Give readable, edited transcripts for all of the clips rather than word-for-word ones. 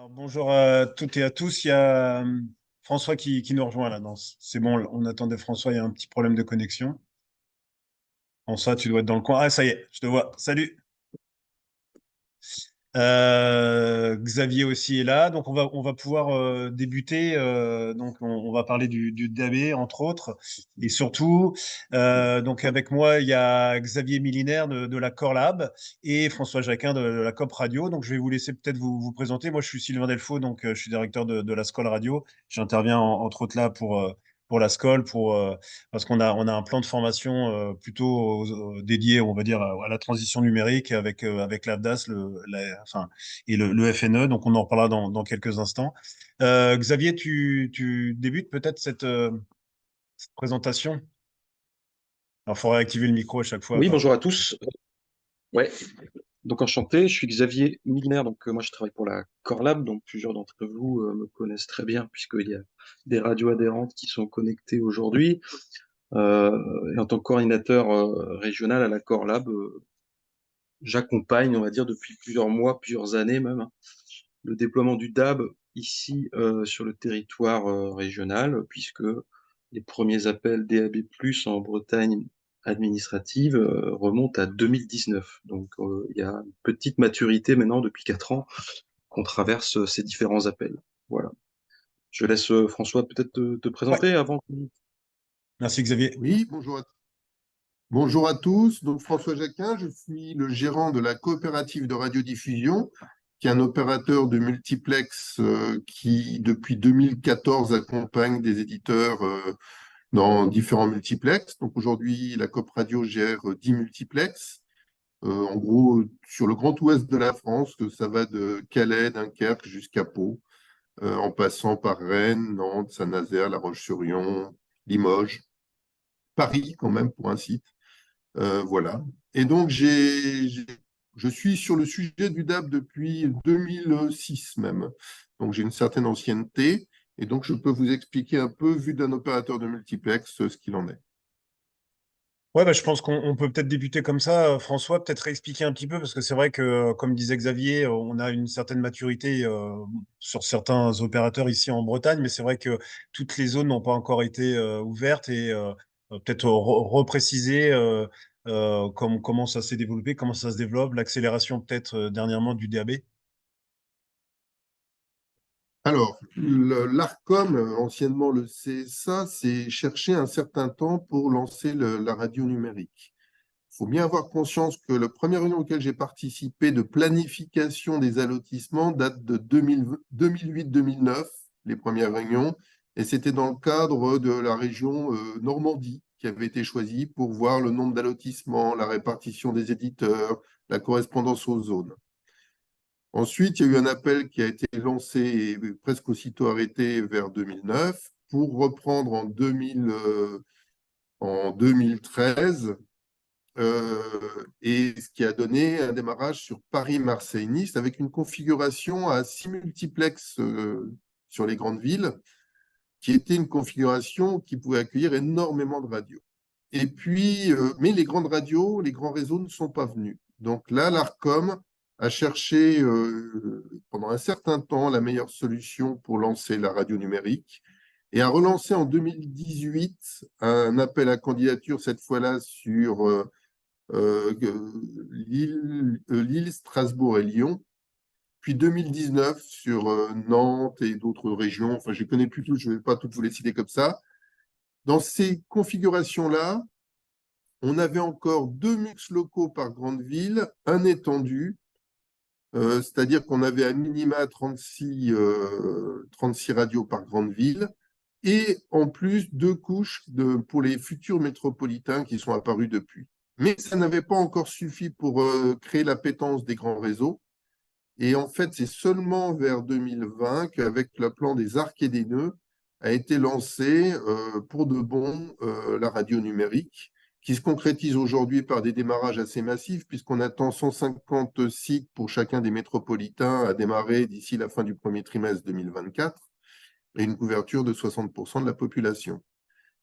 Alors, bonjour à toutes et à tous. Il y a François qui nous rejoint là. Non, c'est bon, on attendait François, il y a un petit problème de connexion. François, tu dois être dans le coin. Ah, ça y est, je te vois. Salut. Xavier aussi est là, donc on va pouvoir débuter. Donc on va parler du DAB entre autres, et surtout donc avec moi il y a Xavier Milinaire de la Core Lab et François Jacquin de la COP Radio. Donc je vais vous laisser peut-être vous présenter. Moi je suis Sylvain Delfaux, donc je suis directeur de la Scol Radio. J'interviens entre autres là pour la Scol, parce qu'on a un plan de formation plutôt dédié, on va dire, à la transition numérique avec l'AFDAS, enfin, et le FNE. Donc, on en reparlera dans quelques instants. Xavier, tu débutes peut-être cette présentation. Alors, il faudrait activer le micro à chaque fois, Oui, bonjour apparemment. à tous. Ouais, donc enchanté, je suis Xavier Milner, donc moi je travaille pour la Corlab, donc plusieurs d'entre vous me connaissent très bien puisqu'il y a des radios adhérentes qui sont connectées aujourd'hui. Et en tant que coordinateur régional à la Corlab, j'accompagne, on va dire, depuis plusieurs mois, plusieurs années même, hein, le déploiement du DAB ici sur le territoire régional, puisque les premiers appels DAB+ en Bretagne administrative remontent à 2019. Donc il y a une petite maturité maintenant depuis 4 ans qu'on traverse ces différents appels. Voilà. Je laisse François peut-être te Ouais, présenter avant. merci Xavier. Oui, bonjour à tous. Donc François Jacquin, je suis le gérant de la coopérative de radiodiffusion, qui est un opérateur de multiplex qui, depuis 2014, accompagne des éditeurs dans différents multiplex. Donc aujourd'hui, la Coop Radio gère 10 multiplex. En gros, sur le grand ouest de la France, ça va de Calais, Dunkerque jusqu'à Pau, en passant par Rennes, Nantes, Saint-Nazaire, La Roche-sur-Yon, Limoges, Paris quand même pour un site. Voilà. Et donc, je suis sur le sujet du DAB depuis 2006 même. Donc, j'ai une certaine ancienneté. Et donc, je peux vous expliquer un peu, vu d'un opérateur de multiplex, ce qu'il en est. Ouais, bah, je pense qu'on peut peut-être débuter comme ça. François, peut-être expliquer un petit peu, parce que c'est vrai que, comme disait Xavier, on a une certaine maturité sur certains opérateurs ici en Bretagne, mais c'est vrai que toutes les zones n'ont pas encore été ouvertes et peut-être repréciser comment ça s'est développé, comment ça se développe, l'accélération peut-être dernièrement du DAB. Alors, l'ARCOM, anciennement le CSA, s'est cherché un certain temps pour lancer la radio numérique. Il faut bien avoir conscience que le premier réunion auquel j'ai participé de planification des allotissements date de 2008-2009, les premières réunions, et c'était dans le cadre de la région Normandie qui avait été choisie pour voir le nombre d'allotissements, la répartition des éditeurs, la correspondance aux zones. Ensuite, il y a eu un appel qui a été lancé et presque aussitôt arrêté vers 2009 pour reprendre en 2013, et ce qui a donné un démarrage sur Paris-Marseille-Nice avec une configuration à 6 multiplex sur les grandes villes, qui était une configuration qui pouvait accueillir énormément de radios. Et puis, mais les grandes radios, les grands réseaux ne sont pas venus. Donc là, l'ARCOM a cherché pendant un certain temps la meilleure solution pour lancer la radio numérique et a relancé en 2018 un appel à candidature, cette fois-là sur Lille, Strasbourg et Lyon, puis 2019 sur Nantes et d'autres régions. Enfin, je ne connais plus toutes, je ne vais pas toutes vous les citer comme ça. Dans ces configurations-là, on avait encore 2 mux locaux par grande ville, un étendu, c'est-à-dire qu'on avait à minima 36 radios par grande ville, et en plus 2 couches pour les futurs métropolitains qui sont apparus depuis. Mais ça n'avait pas encore suffi pour créer l'appétence des grands réseaux. Et en fait, c'est seulement vers 2020 qu'avec le plan des arcs et des nœuds a été lancé pour de bon la radio numérique, qui se concrétise aujourd'hui par des démarrages assez massifs, puisqu'on attend 150 sites pour chacun des métropolitains à démarrer d'ici la fin du premier trimestre 2024, et une couverture de 60% de la population.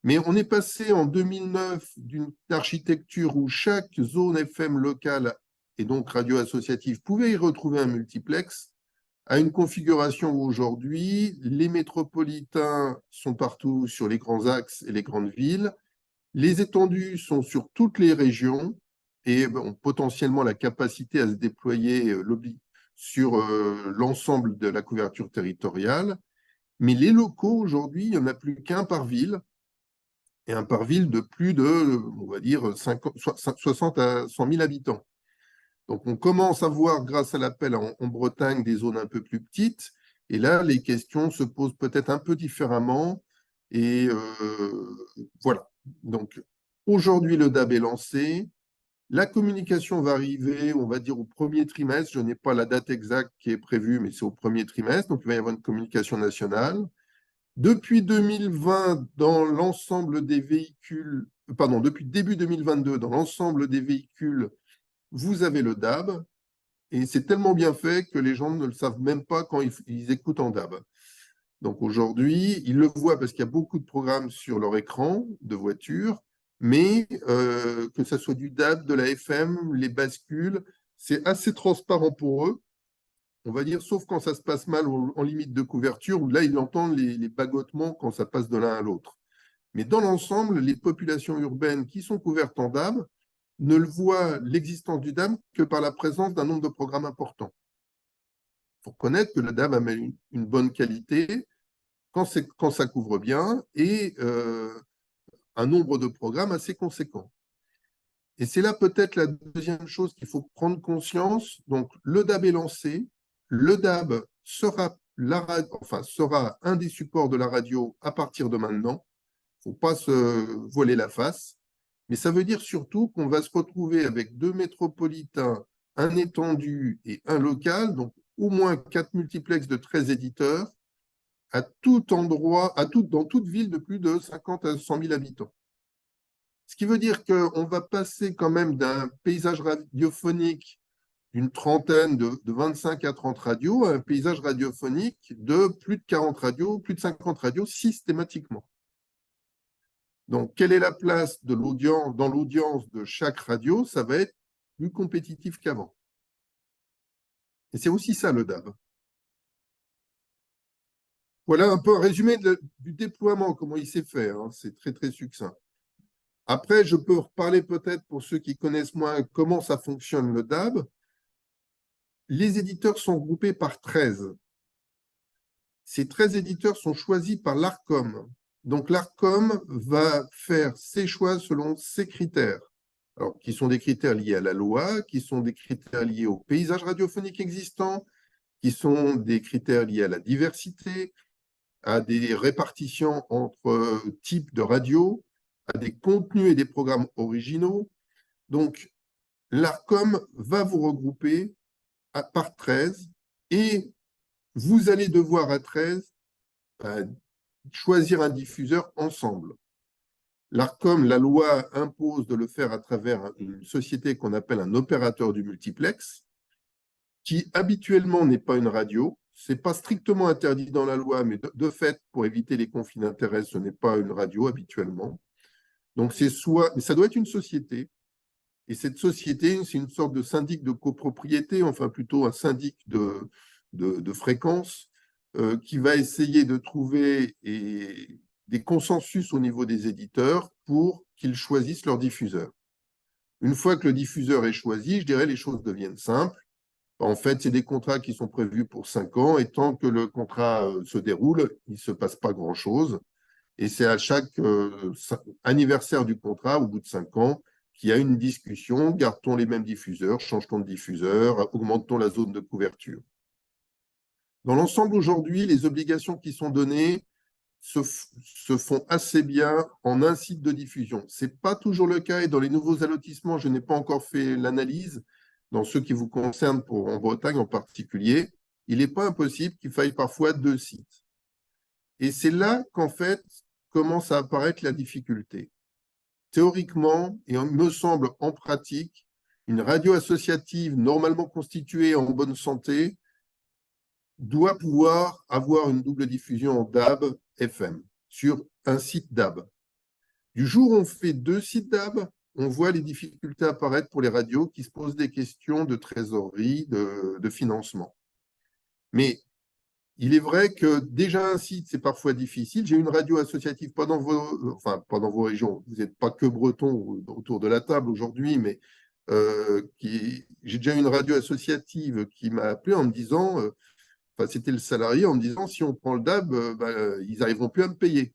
Mais on est passé en 2009 d'une architecture où chaque zone FM locale et donc radio associative pouvait y retrouver un multiplex à une configuration où aujourd'hui, les métropolitains sont partout sur les grands axes et les grandes villes, les étendues sont sur toutes les régions et ont potentiellement la capacité à se déployer sur l'ensemble de la couverture territoriale. Mais les locaux, aujourd'hui, il n'y en a plus qu'un par ville, et un par ville de plus de, on va dire, 60 à 100 000 habitants. Donc, on commence à voir, grâce à l'appel en Bretagne, des zones un peu plus petites. Et là, les questions se posent peut-être un peu différemment. Et voilà. Donc, aujourd'hui, le DAB est lancé. La communication va arriver, on va dire, au premier trimestre. Je n'ai pas la date exacte qui est prévue, mais c'est au premier trimestre. Donc, il va y avoir une communication nationale. Depuis 2020, dans l'ensemble des véhicules, pardon, depuis début 2022, dans l'ensemble des véhicules, vous avez le DAB. Et c'est tellement bien fait que les gens ne le savent même pas quand ils écoutent en DAB. Donc aujourd'hui, ils le voient parce qu'il y a beaucoup de programmes sur leur écran de voiture, mais que ce soit du DAB, de la FM, les bascules, c'est assez transparent pour eux, on va dire, sauf quand ça se passe mal en limite de couverture, où là, ils entendent les bagotements quand ça passe de l'un à l'autre. Mais dans l'ensemble, les populations urbaines qui sont couvertes en DAB ne le voient l'existence du DAB que par la présence d'un nombre de programmes important. Il faut reconnaître que le DAB a une bonne qualité quand ça couvre bien et un nombre de programmes assez conséquent. Et c'est là peut-être la deuxième chose qu'il faut prendre conscience. Donc, le DAB est lancé. Le DAB sera un des supports de la radio à partir de maintenant. Il ne faut pas se voiler la face. Mais ça veut dire surtout qu'on va se retrouver avec 2 métropolitains, un étendu et un local, donc au moins 4 multiplexes de 13 éditeurs, à tout endroit, dans toute ville de plus de 50 à 100 000 habitants. Ce qui veut dire qu'on va passer quand même d'un paysage radiophonique d'une trentaine, de 25 à 30 radios, à un paysage radiophonique de plus de 40 radios, plus de 50 radios systématiquement. Donc, quelle est la place de l'audience, dans l'audience de chaque radio? Ça va être plus compétitif qu'avant. Et c'est aussi ça le DAB. Voilà un peu un résumé du déploiement, comment il s'est fait. Hein. C'est très, très succinct. Après, je peux reparler peut-être pour ceux qui connaissent moins comment ça fonctionne le DAB. Les éditeurs sont groupés par 13. Ces 13 éditeurs sont choisis par l'ARCOM. Donc l'ARCOM va faire ses choix selon ses critères. Alors, qui sont des critères liés à la loi, qui sont des critères liés au paysage radiophonique existant, qui sont des critères liés à la diversité, à des répartitions entre types de radio, à des contenus et des programmes originaux. Donc, l'ARCOM va vous regrouper par 13 et vous allez devoir à 13 choisir un diffuseur ensemble. L'ARCOM, la loi impose de le faire à travers une société qu'on appelle un opérateur du multiplex, qui habituellement n'est pas une radio. Ce n'est pas strictement interdit dans la loi, mais de fait, pour éviter les conflits d'intérêts, ce n'est pas une radio habituellement. Donc, mais ça doit être une société. Et cette société, c'est une sorte de syndic de copropriété, enfin plutôt un syndic de fréquence, qui va essayer de trouver des consensus au niveau des éditeurs pour qu'ils choisissent leur diffuseur. Une fois que le diffuseur est choisi, je dirais les choses deviennent simples. En fait, c'est des contrats qui sont prévus pour 5 ans, et tant que le contrat se déroule, il ne se passe pas grand-chose. Et c'est à chaque anniversaire du contrat, au bout de 5 ans, qu'il y a une discussion, garde-t-on les mêmes diffuseurs, change-t-on de diffuseur, augmente-t-on la zone de couverture. Dans l'ensemble, aujourd'hui, les obligations qui sont données se font assez bien en un site de diffusion. Ce n'est pas toujours le cas, et dans les nouveaux allotissements, je n'ai pas encore fait l'analyse, dans ceux qui vous concernent en Bretagne en particulier, il n'est pas impossible qu'il faille parfois 2 sites. Et c'est là qu'en fait commence à apparaître la difficulté. Théoriquement, et il me semble en pratique, une radio associative normalement constituée en bonne santé doit pouvoir avoir une double diffusion en DAB FM sur un site DAB. Du jour où on fait 2 sites DAB, on voit les difficultés apparaître pour les radios qui se posent des questions de trésorerie, de financement. Mais il est vrai que déjà un site, c'est parfois difficile. J'ai une radio associative enfin, pas dans vos régions. Vous n'êtes pas que breton autour de la table aujourd'hui, mais j'ai déjà une radio associative qui m'a appelé en me disant, enfin, c'était le salarié en me disant, si on prend le DAB, ils n'arriveront plus à me payer.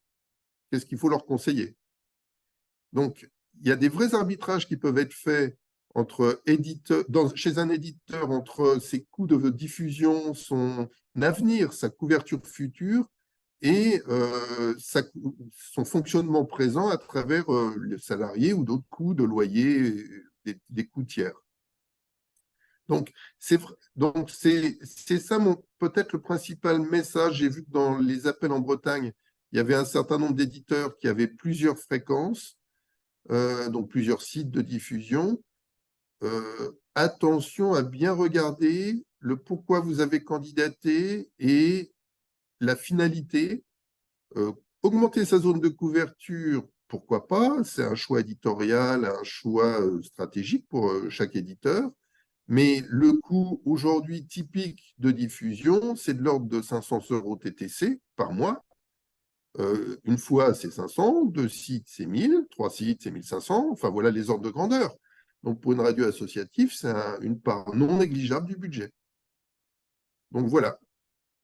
Qu'est-ce qu'il faut leur conseiller? Donc, il y a des vrais arbitrages qui peuvent être faits entre chez un éditeur, entre ses coûts de diffusion, son avenir, sa couverture future et son fonctionnement présent à travers le salarié ou d'autres coûts de loyer, des coûts tiers. Donc, c'est ça peut-être le principal message. J'ai vu que dans les appels en Bretagne, il y avait un certain nombre d'éditeurs qui avaient plusieurs fréquences, donc plusieurs sites de diffusion. Attention à bien regarder le pourquoi vous avez candidaté et la finalité. Augmenter sa zone de couverture, pourquoi pas? C'est un choix éditorial, un choix stratégique pour chaque éditeur. Mais le coût aujourd'hui typique de diffusion, c'est de l'ordre de 500 € TTC par mois. Une fois, c'est 500, deux sites, c'est 1000, trois sites, c'est 1500. Enfin, voilà les ordres de grandeur. Donc, pour une radio associative, c'est une part non négligeable du budget. Donc, voilà.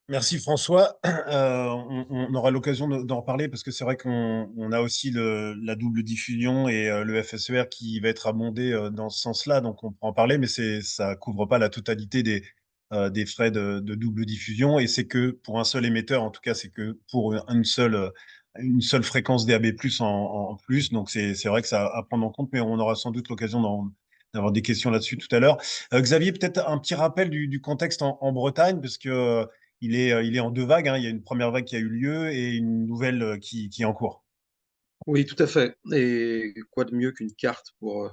Merci François. On aura l'occasion d'en reparler parce que c'est vrai qu'on a aussi la double diffusion et le FSER qui va être abondé dans ce sens-là. Donc on pourra en parler, mais ça couvre pas la totalité des frais de double diffusion. Et c'est que pour un seul émetteur, en tout cas, c'est que pour une seule fréquence DAB+ en plus. Donc c'est vrai que ça à prendre en compte, mais on aura sans doute l'occasion d'avoir des questions là-dessus tout à l'heure. Xavier, peut-être un petit rappel du contexte en Bretagne, parce que il est en deux vagues, hein. Il y a une première vague qui a eu lieu et une nouvelle qui est en cours. Oui, tout à fait. Et quoi de mieux qu'une carte pour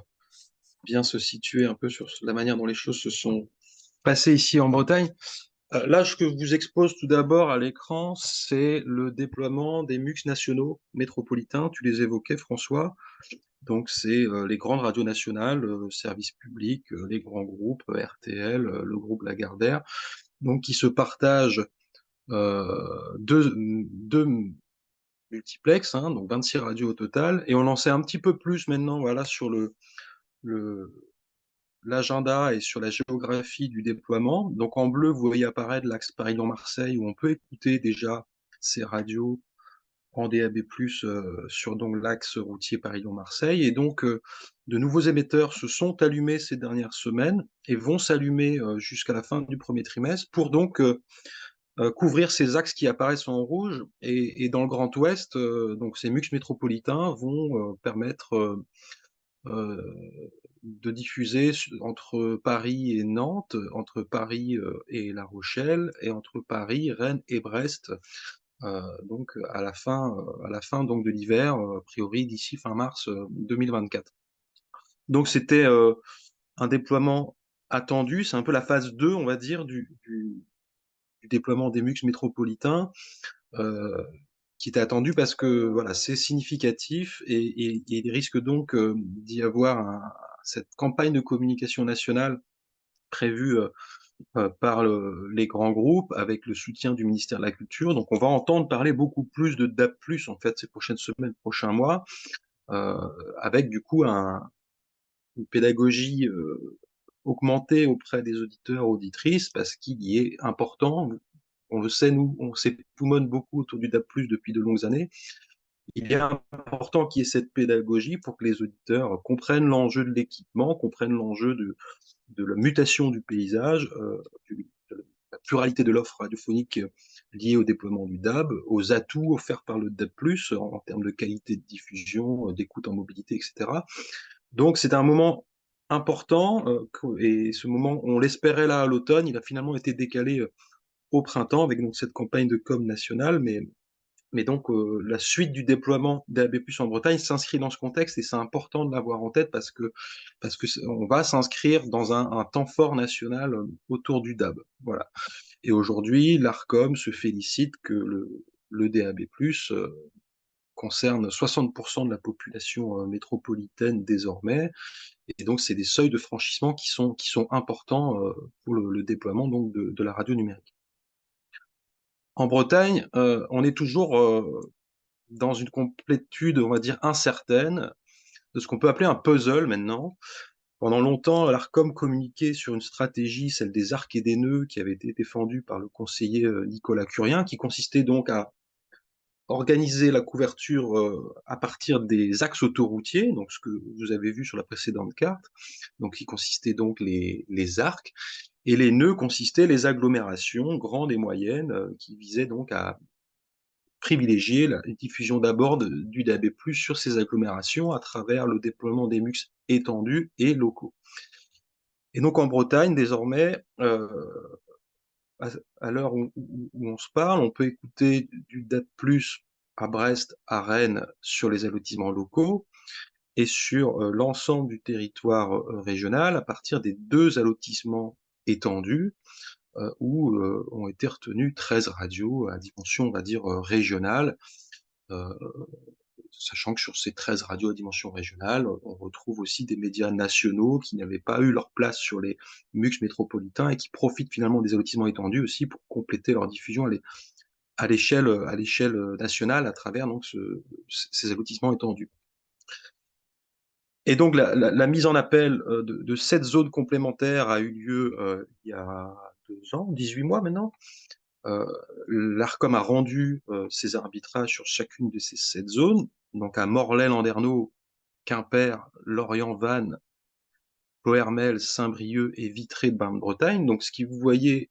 bien se situer un peu sur la manière dont les choses se sont passées ici en Bretagne. Là, ce que je vous expose tout d'abord à l'écran, c'est le déploiement des MUX nationaux métropolitains. Tu les évoquais, François. Donc, c'est les grandes radios nationales, services publics, les grands groupes, RTL, le groupe Lagardère, donc qui se partagent deux multiplex, hein, donc 26 radios au total, et on en sait un petit peu plus maintenant, voilà, sur le l'agenda et sur la géographie du déploiement. Donc en bleu, vous voyez apparaître l'axe Paris-Lyon-Marseille, où on peut écouter déjà ces radios en DAB+, sur donc l'axe routier Paris-Lyon-Marseille. Et donc, de nouveaux émetteurs se sont allumés ces dernières semaines et vont s'allumer jusqu'à la fin du premier trimestre pour donc couvrir ces axes qui apparaissent en rouge. Et dans le Grand Ouest, donc ces MUX métropolitains vont permettre de diffuser entre Paris et Nantes, entre Paris et La Rochelle, et entre Paris, Rennes et Brest, donc à la fin donc de l'hiver, a priori d'ici fin mars 2024. Donc c'était un déploiement attendu, c'est un peu la phase 2, on va dire, du déploiement des MUX métropolitains, euh, qui était attendu parce que voilà, c'est significatif et il risque donc d'y avoir cette campagne de communication nationale prévue par les grands groupes avec le soutien du ministère de la Culture. Donc on va entendre parler beaucoup plus de DAB+, en fait, ces prochaines semaines, prochains mois, euh, avec du coup une pédagogie augmentée auprès des auditeurs, auditrices, parce qu'il y est important. On le sait, nous, on s'époumonne beaucoup autour du DAB+, depuis de longues années. Il est important qu'il y ait cette pédagogie pour que les auditeurs comprennent l'enjeu de l'équipement, comprennent l'enjeu de la mutation du paysage, de la pluralité de l'offre radiophonique liée au déploiement du DAB, aux atouts offerts par le DAB+, en termes de qualité de diffusion, d'écoute en mobilité, etc. Donc c'est un moment important, et ce moment, on l'espérait là à l'automne, il a finalement été décalé au printemps avec donc cette campagne de com nationale, mais donc la suite du déploiement DAB+ en Bretagne s'inscrit dans ce contexte et c'est important de l'avoir en tête parce que on va s'inscrire dans un temps fort national autour du DAB. Voilà. Et aujourd'hui, l'Arcom se félicite que le DAB+ concerne 60% de la population métropolitaine désormais, et donc c'est des seuils de franchissement qui sont importants pour le déploiement donc de la radio numérique. En Bretagne, on est toujours dans une complétude, on va dire, incertaine, de ce qu'on peut appeler un puzzle maintenant. Pendant longtemps, l'Arcom communiquait sur une stratégie, celle des arcs et des nœuds, qui avait été défendue par le conseiller Nicolas Curien, qui consistait donc à organiser la couverture à partir des axes autoroutiers, donc ce que vous avez vu sur la précédente carte, donc qui consistait donc les arcs, et les nœuds consistaient les agglomérations grandes et moyennes, qui visaient donc à privilégier la diffusion d'abord du DAB+ sur ces agglomérations à travers le déploiement des MUX étendus et locaux. Et donc en Bretagne, désormais, à l'heure où on se parle, on peut écouter du DAB+ à Brest, à Rennes, sur les allotissements locaux, et sur l'ensemble du territoire régional à partir des 2 allotissements étendus, où ont été retenues 13 radios à dimension, on va dire, régionale, sachant que sur ces 13 radios à dimension régionale, on retrouve aussi des médias nationaux qui n'avaient pas eu leur place sur les MUX métropolitains et qui profitent finalement des allotissements étendus aussi pour compléter leur diffusion à l'échelle nationale à travers donc ces allotissements étendus. Et donc la mise en appel de cette zone complémentaire a eu lieu il y a 2 ans, 18 mois maintenant. L'Arcom a rendu ses arbitrages sur chacune de ces 7 zones, donc à Morlaix-Landerneau, Quimper, Lorient, Vannes, Ploërmel, Saint-Brieuc et Vitré de Bain-de-Bretagne. Donc ce que vous voyez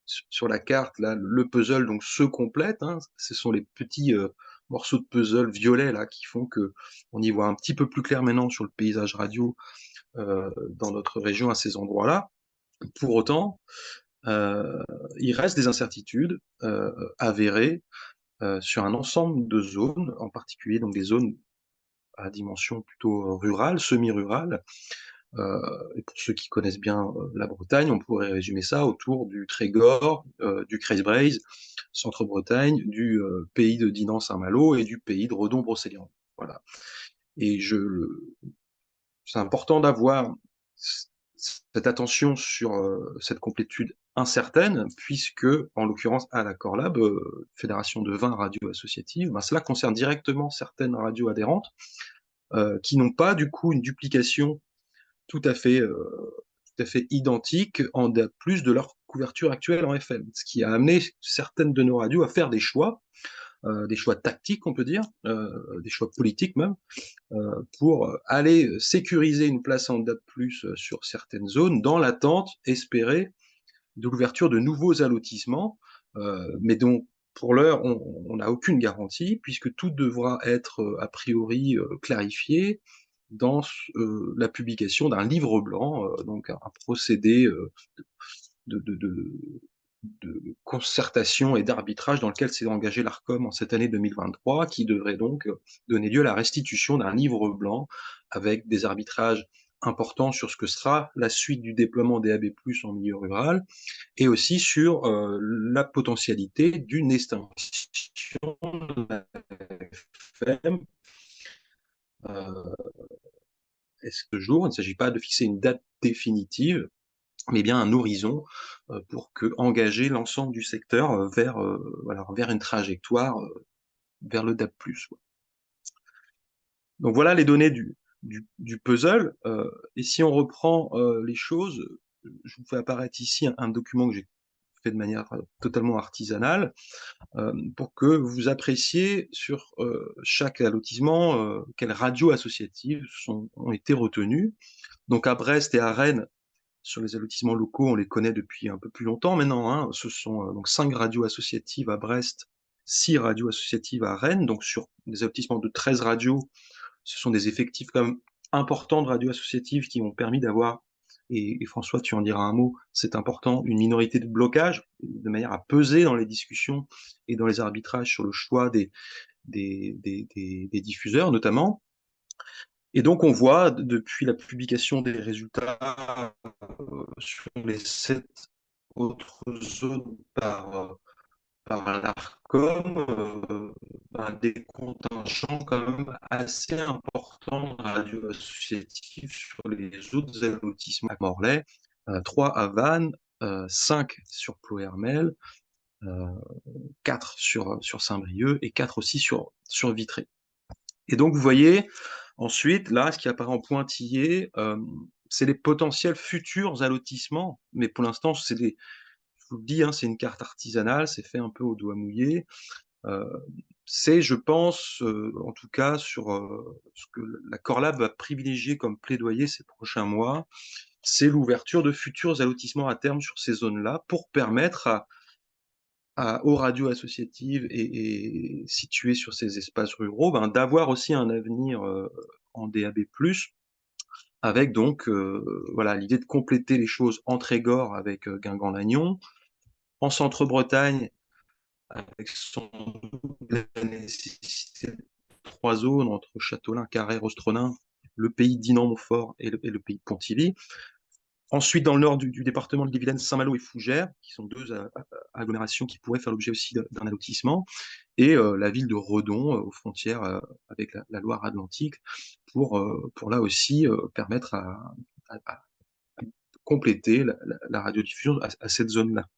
sur la carte, là, le puzzle donc se complète, hein. Ce sont les petits morceaux de puzzle violets là qui font que on y voit un petit peu plus clair maintenant sur le paysage radio dans notre région à ces endroits-là. Pour autant, il reste des incertitudes avérées sur un ensemble de zones, en particulier donc des zones à dimension plutôt rurale, semi-rurale. Et pour ceux qui connaissent bien la Bretagne, on pourrait résumer ça autour du Trégor, du Creuse-Braze, Centre-Bretagne, du pays de Dinan-Saint-Malo et du pays de Redon-Brocéliande. Voilà. Et c'est important d'avoir cette attention sur cette complétude incertaine, puisque, en l'occurrence, à la Corlab, fédération de 20 radios associatives, ben, cela concerne directement certaines radios adhérentes qui n'ont pas du coup une duplication tout à fait identique en plus de leur couverture actuelle en FM, ce qui a amené certaines de nos radios à faire des choix tactiques, on peut dire, des choix politiques même, pour aller sécuriser une place en DAB+, sur certaines zones, dans l'attente espérée de l'ouverture de nouveaux allotissements, mais dont pour l'heure on n'a aucune garantie, puisque tout devra être a priori clarifié dans la publication d'un livre blanc, donc un procédé de, de, de, de concertation et d'arbitrage dans lequel s'est engagé l'Arcom en cette année 2023, qui devrait donc donner lieu à la restitution d'un livre blanc avec des arbitrages importants sur ce que sera la suite du déploiement des DAB+ en milieu rural, et aussi sur la potentialité d'une extinction de la FM. Est-ce que jour, il ne s'agit pas de fixer une date définitive, mais bien un horizon pour engager l'ensemble du secteur vers une trajectoire vers le DAB+. Donc voilà les données du puzzle. Et si on reprend les choses, je vous fais apparaître ici un document que j'ai fait de manière totalement artisanale pour que vous appréciez sur chaque allotissement quelles radios associatives ont été retenues. Donc à Brest et à Rennes, sur les allotissements locaux, on les connaît depuis un peu plus longtemps maintenant, hein. Ce sont donc 5 radios associatives à Brest, 6 radios associatives à Rennes, donc sur des allotissements de 13 radios, ce sont des effectifs quand même importants de radios associatives qui ont permis d'avoir, et François, tu en diras un mot, c'est important, une minorité de blocage, de manière à peser dans les discussions et dans les arbitrages sur le choix des diffuseurs notamment. Et donc on voit, depuis la publication des résultats sur les 7 autres zones par l'Arcom, des contingents quand même assez importants de radios associatives sur les autres allotissements à Morlaix, 3 à Vannes, 5 sur Ploërmel, 4 sur Saint-Brieuc et 4 aussi sur Vitré. Et donc, vous voyez, ensuite, là, ce qui apparaît en pointillé, c'est les potentiels futurs allotissements, mais pour l'instant, je vous le dis, hein, c'est une carte artisanale, c'est fait un peu au doigt mouillé. C'est, je pense, en tout cas, sur ce que la Corlab va privilégier comme plaidoyer ces prochains mois, c'est l'ouverture de futurs allotissements à terme sur ces zones-là pour permettre aux radios associatives et situées sur ces espaces ruraux, d'avoir aussi un avenir en DAB+, avec donc voilà, l'idée de compléter les choses en Trégor avec Guingamp-Lannion, en Centre-Bretagne avec son la nécessité de 3 zones entre Châteaulin, Carhaix, Rostronin, le pays de Dinan-Montfort et le pays de Pontivy. Ensuite, dans le nord du département de l'Ille-et-Vilaine, Saint-Malo et Fougères, qui sont deux agglomérations qui pourraient faire l'objet aussi d'un allotissement, et la ville de Redon, aux frontières avec la Loire-Atlantique, pour là aussi permettre à compléter la radiodiffusion à cette zone-là.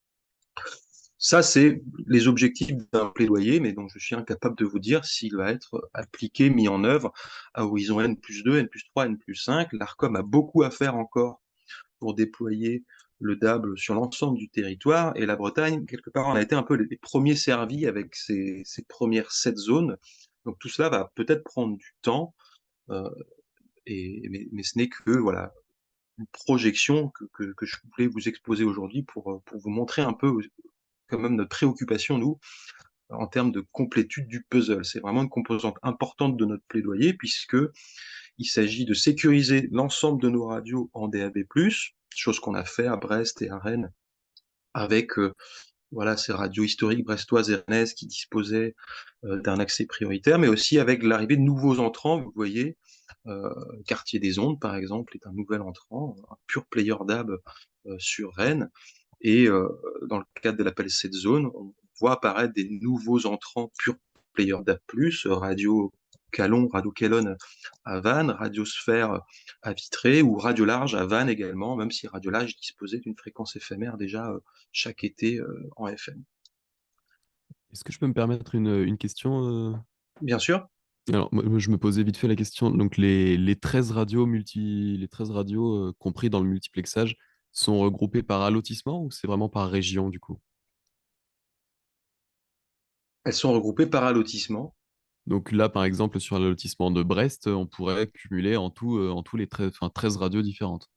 Ça, c'est les objectifs d'un plaidoyer, mais dont je suis incapable de vous dire s'il va être appliqué, mis en œuvre à horizon N+2, N+3, N+5. L'ARCOM a beaucoup à faire encore pour déployer le DAB sur l'ensemble du territoire, et la Bretagne, quelque part, on a été un peu les premiers servis avec ces premières 7 zones. Donc tout cela va peut-être prendre du temps, mais ce n'est que voilà, une projection que je voulais vous exposer aujourd'hui pour vous montrer un peu quand même notre préoccupation, nous, en termes de complétude du puzzle. C'est vraiment une composante importante de notre plaidoyer, puisque il s'agit de sécuriser l'ensemble de nos radios en DAB+, chose qu'on a fait à Brest et à Rennes, avec voilà, ces radios historiques brestoises et rennaises qui disposaient d'un accès prioritaire, mais aussi avec l'arrivée de nouveaux entrants. Vous voyez, Quartier des Ondes, par exemple, est un nouvel entrant, un pur player DAB sur Rennes. Et dans le cadre de l'appel cette zone, on voit apparaître des nouveaux entrants pur player DAB+, Radio Calon, Radio Kellon à Vannes, Radiosphère à Vitré, ou Radio Large à Vannes également, même si Radio Large disposait d'une fréquence éphémère déjà chaque été en FM. Est-ce que je peux me permettre une question Bien sûr. Alors, moi, je me posais vite fait la question. Donc, les 13 radios les 13 radios compris dans le multiplexage sont regroupées par allotissement ou c'est vraiment par région du coup? Elles sont regroupées par allotissement. Donc là, par exemple, sur l'allotissement de Brest, on pourrait cumuler en tout les 13 radios différentes.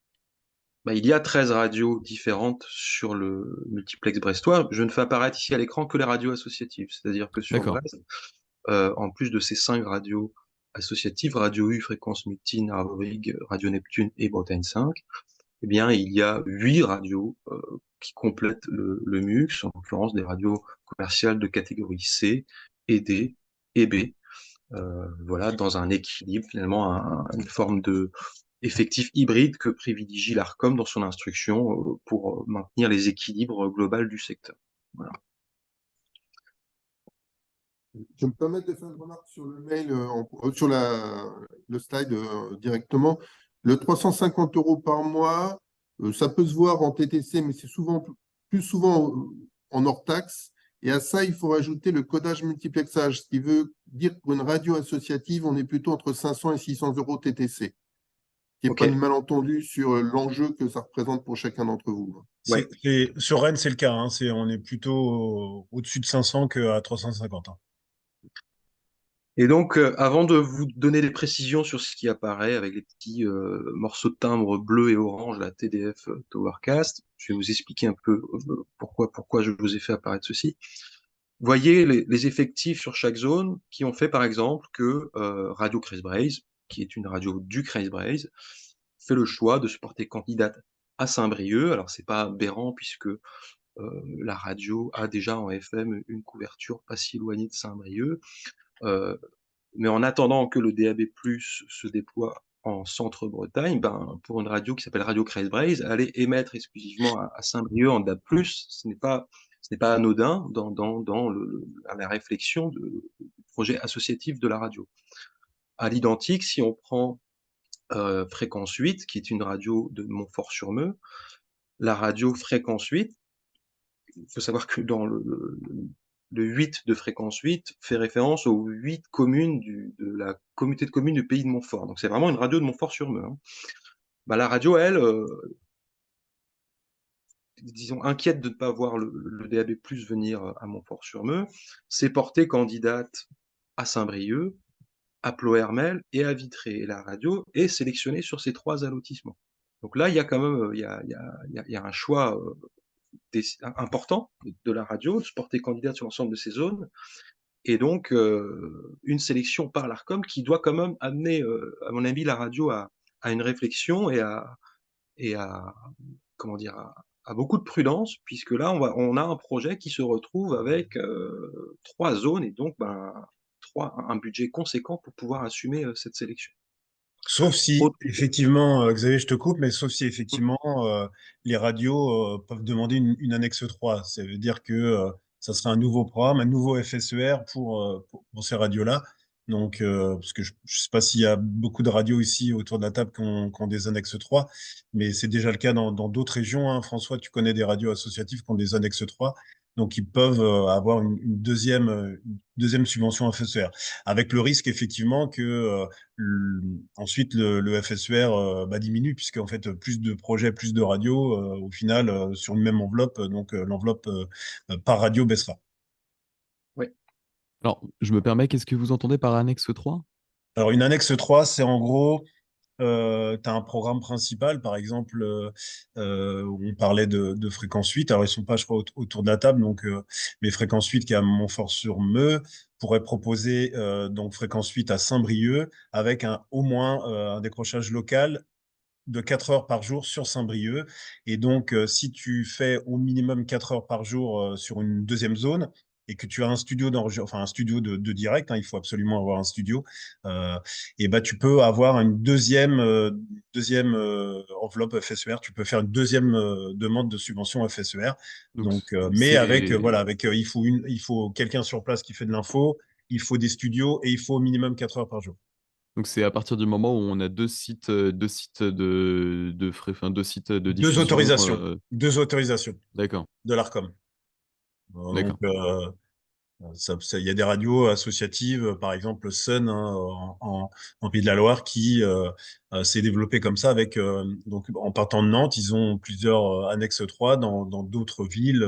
Il y a 13 radios différentes sur le multiplex brestois. Je ne fais apparaître ici à l'écran que les radios associatives. C'est-à-dire que sur D'accord. Brest, en plus de ces 5 radios associatives, Radio U, Fréquence Mutine, Arvorig, Radio Neptune et Bretagne 5, eh bien, il y a 8 radios qui complètent le MUX, en l'occurrence des radios commerciales de catégorie C et D et B. Voilà, dans un équilibre, finalement, une forme de effectif hybride que privilégie l'ARCOM dans son instruction pour maintenir les équilibres globaux du secteur. Voilà. Je me permets de faire une remarque sur le mail, sur le slide directement. Le 350 € par mois, ça peut se voir en TTC, mais c'est plus souvent en hors taxe. Et à ça, il faut rajouter le codage multiplexage, ce qui veut dire que pour une radio associative, on est plutôt entre 500 et 600 € TTC. Qu'il n'y ait pas de malentendu sur l'enjeu que ça représente pour chacun d'entre vous. Ouais. Sur Rennes, c'est le cas. Hein. On est plutôt au-dessus de 500 qu'à 350. Hein. Et donc, avant de vous donner des précisions sur ce qui apparaît avec les petits morceaux de timbre bleu et orange, la TDF Towercast, je vais vous expliquer un peu pourquoi je vous ai fait apparaître ceci. Voyez les effectifs sur chaque zone qui ont fait par exemple que Radio Crazy, qui est une radio du Crazy, fait le choix de se porter candidate à Saint-Brieuc. Alors c'est pas aberrant puisque la radio a déjà en FM une couverture pas si éloignée de Saint-Brieuc. Mais en attendant que le DAB+ se déploie en Centre-Bretagne, pour une radio qui s'appelle Radio Crazy, aller émettre exclusivement à Saint-Brieuc en DAB+, ce n'est pas anodin dans la réflexion du projet associatif de la radio. À l'identique, si on prend Fréquence 8, qui est une radio de Montfort-sur-Meux, la radio Fréquence 8, faut savoir que dans le 8 de fréquence 8 fait référence aux 8 communes de la communauté de communes du Pays de Montfort. Donc c'est vraiment une radio de Montfort-sur-Meu, hein. Bah, la radio, elle, disons, inquiète de ne pas voir le DAB+ venir à Montfort-sur-Meu, s'est portée candidate à Saint-Brieuc, à Ploërmel et à Vitré. Et la radio est sélectionnée sur ces 3 allotissements. Donc là, il y a quand même il y a un choix important de la radio, de se porter candidate sur l'ensemble de ces zones, et donc une sélection par l'Arcom qui doit quand même amener, à mon avis, la radio à une réflexion et à comment dire, à beaucoup de prudence, puisque là, on a un projet qui se retrouve avec 3 zones et donc un budget conséquent pour pouvoir assumer cette sélection. Sauf si, Autre- effectivement, Xavier, je te coupe, mais sauf si, effectivement, les radios peuvent demander une annexe 3. Ça veut dire que ça sera un nouveau programme, un nouveau FSER pour ces radios-là. Donc, parce que je ne sais pas s'il y a beaucoup de radios ici autour de la table qui ont des annexes 3, mais c'est déjà le cas dans d'autres régions, hein. François, tu connais des radios associatives qui ont des annexes 3. Donc, ils peuvent avoir une deuxième subvention FSER, avec le risque, effectivement, que ensuite le FSER diminue, puisque en fait plus de projets, plus de radios, au final sur une même enveloppe, donc l'enveloppe par radio baissera. Oui. Alors, je me permets, qu'est-ce que vous entendez par annexe 3? Alors une annexe 3, c'est en gros, tu as un programme principal, par exemple, où on parlait de Fréquence 8. Alors, ils sont pas, je crois, autour de la table. Donc, mais Fréquence 8 qui est à Montfort-sur-Meu pourrait proposer donc Fréquence 8 à Saint-Brieuc avec au moins un décrochage local de 4 heures par jour sur Saint-Brieuc. Et donc, si tu fais au minimum 4 heures par jour sur une deuxième zone, et que tu as un studio enfin un studio de direct, hein, il faut absolument avoir un studio, et ben tu peux avoir une deuxième enveloppe FSER. Tu peux faire une deuxième demande de subvention FSER. Donc, Donc, mais avec c'est voilà, avec il faut quelqu'un sur place qui fait de l'info, il faut des studios et il faut au minimum 4 heures par jour. donc c'est à partir du moment où on a deux sites enfin, deux sites de Deux diffusion. autorisations, deux autorisations D'accord, de l'Arcom. Donc, d'accord. il y a des radios associatives, par exemple Sun, hein, en Pays de la Loire, qui s'est développé comme ça avec donc en partant de Nantes, ils ont plusieurs annexes 3 dans d'autres villes,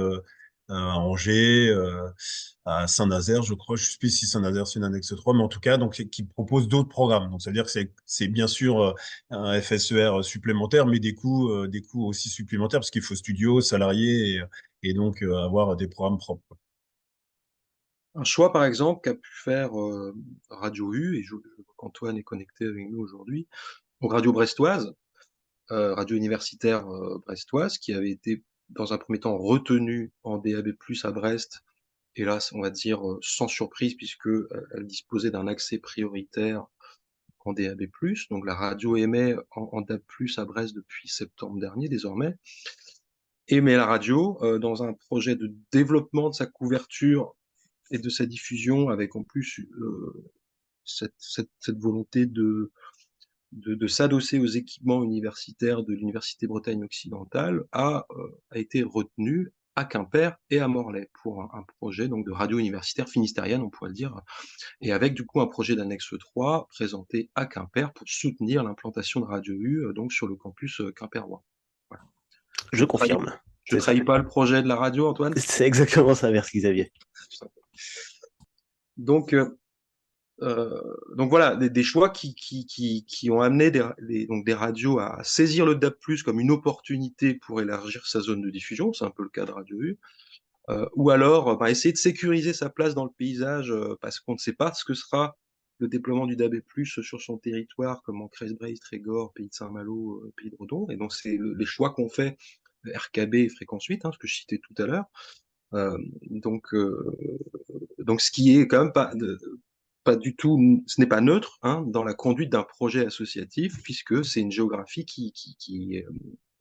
à Angers, à Saint-Nazaire, je crois. Je ne sais plus si Saint-Nazaire c'est une annexe 3, mais en tout cas, donc qui propose d'autres programmes. Donc, ça veut dire que c'est bien sûr un FSER supplémentaire, mais des coûts aussi supplémentaires parce qu'il faut studio, salariés et donc avoir des programmes propres. Un choix, par exemple, qu'a pu faire Radio U, et je vois qu'Antoine est connecté avec nous aujourd'hui, donc radio brestoise, radio universitaire brestoise, qui avait été dans un premier temps retenue en DAB+ à Brest, et là, on va dire sans surprise, puisque elle disposait d'un accès prioritaire en DAB+. Donc la radio émet en DAB+ à Brest depuis septembre dernier, désormais. Émet la radio dans un projet de développement de sa couverture et de sa diffusion, avec en plus cette volonté de s'adosser aux équipements universitaires de l'Université Bretagne occidentale, a été retenu à Quimper et à Morlaix pour un projet donc de radio universitaire finistérienne, on pourrait le dire, et avec du coup un projet d'annexe 3 présenté à Quimper pour soutenir l'implantation de Radio U donc sur le campus quimpérois. Voilà. Je confirme. Je trahis pas le projet de la radio, Antoine? C'est exactement ça, merci Xavier. Donc, donc voilà, des choix qui ont amené donc des radios à saisir le DAB+ comme une opportunité pour élargir sa zone de diffusion, c'est un peu le cas de Radio U, ou alors essayer de sécuriser sa place dans le paysage parce qu'on ne sait pas ce que sera le déploiement du DAB+ sur son territoire, comme en Crest-Braye, Trégor, Pays de Saint-Malo, Pays de Redon, et donc c'est les choix qu'on fait RKB et Fréquence 8, hein, ce que je citais tout à l'heure. Donc ce qui est quand même pas du tout, ce n'est pas neutre hein, dans la conduite d'un projet associatif, puisque c'est une géographie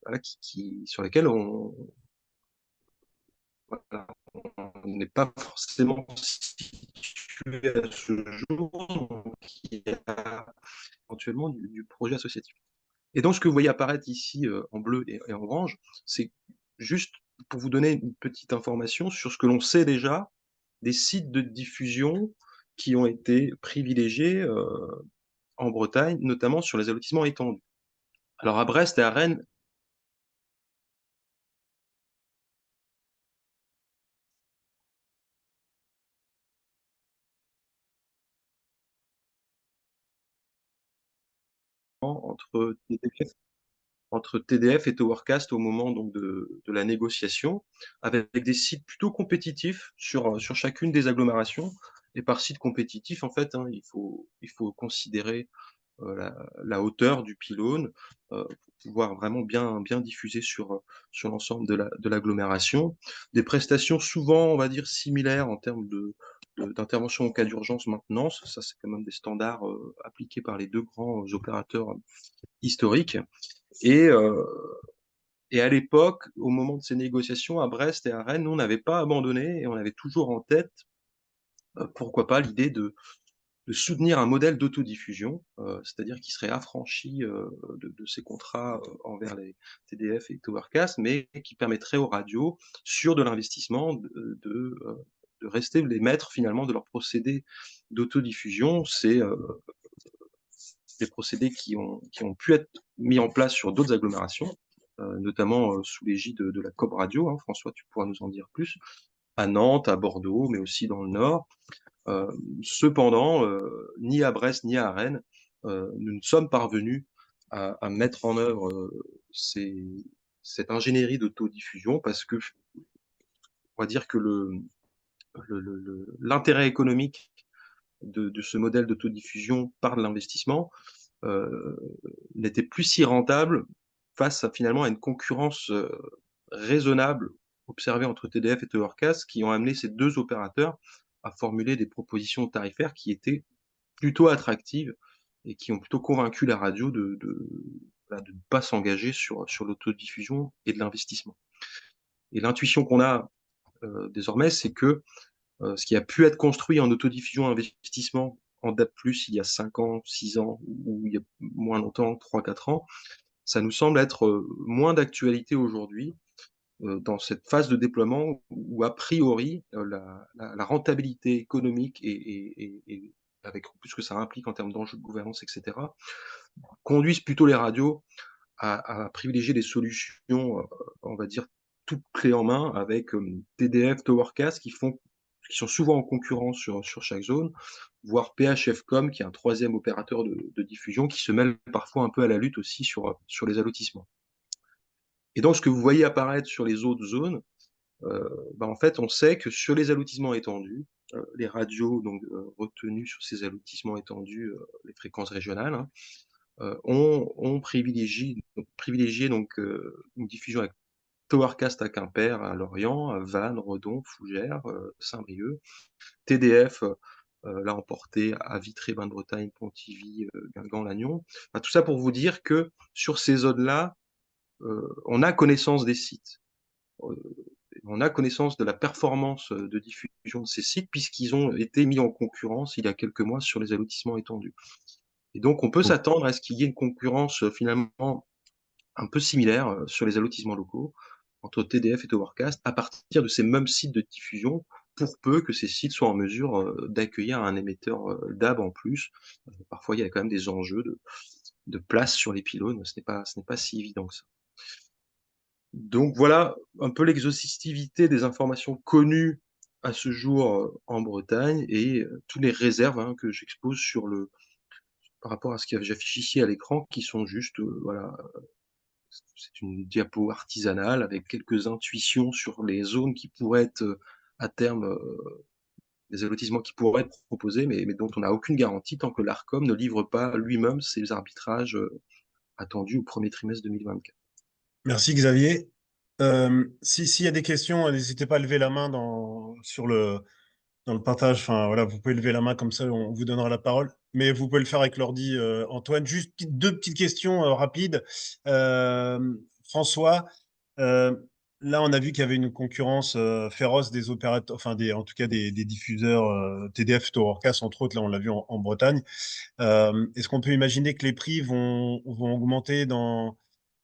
voilà, sur laquelle voilà, on n'est pas forcément situé à ce jour, donc il y a éventuellement du projet associatif. Et donc ce que vous voyez apparaître ici en bleu et en orange, c'est juste pour vous donner une petite information sur ce que l'on sait déjà des sites de diffusion qui ont été privilégiés en Bretagne, notamment sur les allotissements étendus. Alors à Brest et à Rennes, entre TDF, entre TDF et Towercast au moment donc de la négociation, avec des sites plutôt compétitifs sur chacune des agglomérations. Et par site compétitif, en fait, hein, il faut considérer la hauteur du pylône pour pouvoir vraiment bien diffuser sur l'ensemble de l'agglomération. Des prestations souvent, on va dire, similaires en termes d'intervention en cas d'urgence maintenance. Ça, c'est quand même des standards appliqués par les deux grands opérateurs historiques. Et, euh, et à l'époque, au moment de ces négociations à Brest et à Rennes, nous, on n'avait pas abandonné et on avait toujours en tête, pourquoi pas, l'idée de soutenir un modèle d'autodiffusion, c'est-à-dire qui serait affranchi de ces contrats envers les TDF et Towercast, mais qui permettrait aux radios, sur de l'investissement, de rester les maîtres finalement de leur procédé d'autodiffusion. C'est des procédés qui ont pu être mis en place sur d'autres agglomérations, notamment sous l'égide de la COB Radio. Hein. François, tu pourras nous en dire plus. À Nantes, à Bordeaux, mais aussi dans le Nord. Cependant, ni à Brest ni à Rennes, nous ne sommes parvenus à mettre en œuvre cette ingénierie d'autodiffusion parce que on va dire que l'intérêt économique de ce modèle d'autodiffusion par de l'investissement euh, n'était plus si rentable face finalement à une concurrence raisonnable observée entre TDF et Towercast qui ont amené ces deux opérateurs à formuler des propositions tarifaires qui étaient plutôt attractives et qui ont plutôt convaincu la radio voilà, de ne pas s'engager sur l'autodiffusion et de l'investissement. Et l'intuition qu'on a désormais, c'est que ce qui a pu être construit en autodiffusion investissement en DAB+, il y a 5 ans, 6 ans, ou il y a moins longtemps, 3-4 ans, ça nous semble être moins d'actualité aujourd'hui, dans cette phase de déploiement où, a priori, la rentabilité économique et avec tout ce que ça implique en termes d'enjeux de gouvernance, etc., conduisent plutôt les radios à privilégier des solutions, on va dire, toutes clés en main, avec TDF, Towercast, qui sont souvent en concurrence sur chaque zone, voire PHFcom, qui est un troisième opérateur de diffusion, qui se mêle parfois un peu à la lutte aussi sur les allotissements. Et donc, ce que vous voyez apparaître sur les autres zones, en fait, on sait que sur les allotissements étendus, les radios donc, retenues sur ces allotissements étendus, les fréquences régionales, hein, ont privilégié donc, une diffusion avec Towercast à Quimper, à Lorient, à Vannes, Redon, Fougères, Saint-Brieuc. TDF l'a emporté à Vitré, Bain-de-Bretagne, Pontivy, Guingamp, Lannion. Enfin, tout ça pour vous dire que sur ces zones-là, on a connaissance des sites. On a connaissance de la performance de diffusion de ces sites puisqu'ils ont été mis en concurrence il y a quelques mois sur les allotissements étendus. Et donc, on peut s'attendre à ce qu'il y ait une concurrence finalement un peu similaire sur les allotissements locaux entre TDF et Towercast à partir de ces mêmes sites de diffusion pour peu que ces sites soient en mesure d'accueillir un émetteur DAB en plus. Parfois, il y a quand même des enjeux de place sur les pylônes. Ce n'est pas si évident que ça. Donc voilà un peu l'exhaustivité des informations connues à ce jour en Bretagne et toutes les réserves hein, que j'expose par rapport à ce que j'affiche ici à l'écran, qui sont juste, voilà, c'est une diapo artisanale avec quelques intuitions sur les zones qui pourraient être à terme des allotissements qui pourraient être proposés, mais dont on n'a aucune garantie tant que l'ARCOM ne livre pas lui-même ses arbitrages attendus au premier trimestre 2024. Merci Xavier. S'il y a des questions, n'hésitez pas à lever la main dans le partage. Enfin, voilà, vous pouvez lever la main comme ça, on vous donnera la parole. Mais vous pouvez le faire avec l'ordi, Antoine. Juste deux petites questions rapides. François, euh, là, on a vu qu'il y avait une concurrence féroce des opérateurs, enfin, en tout cas des diffuseurs TDF, Towercast, entre autres. Là, on l'a vu en Bretagne. Est-ce qu'on peut imaginer que les prix vont augmenter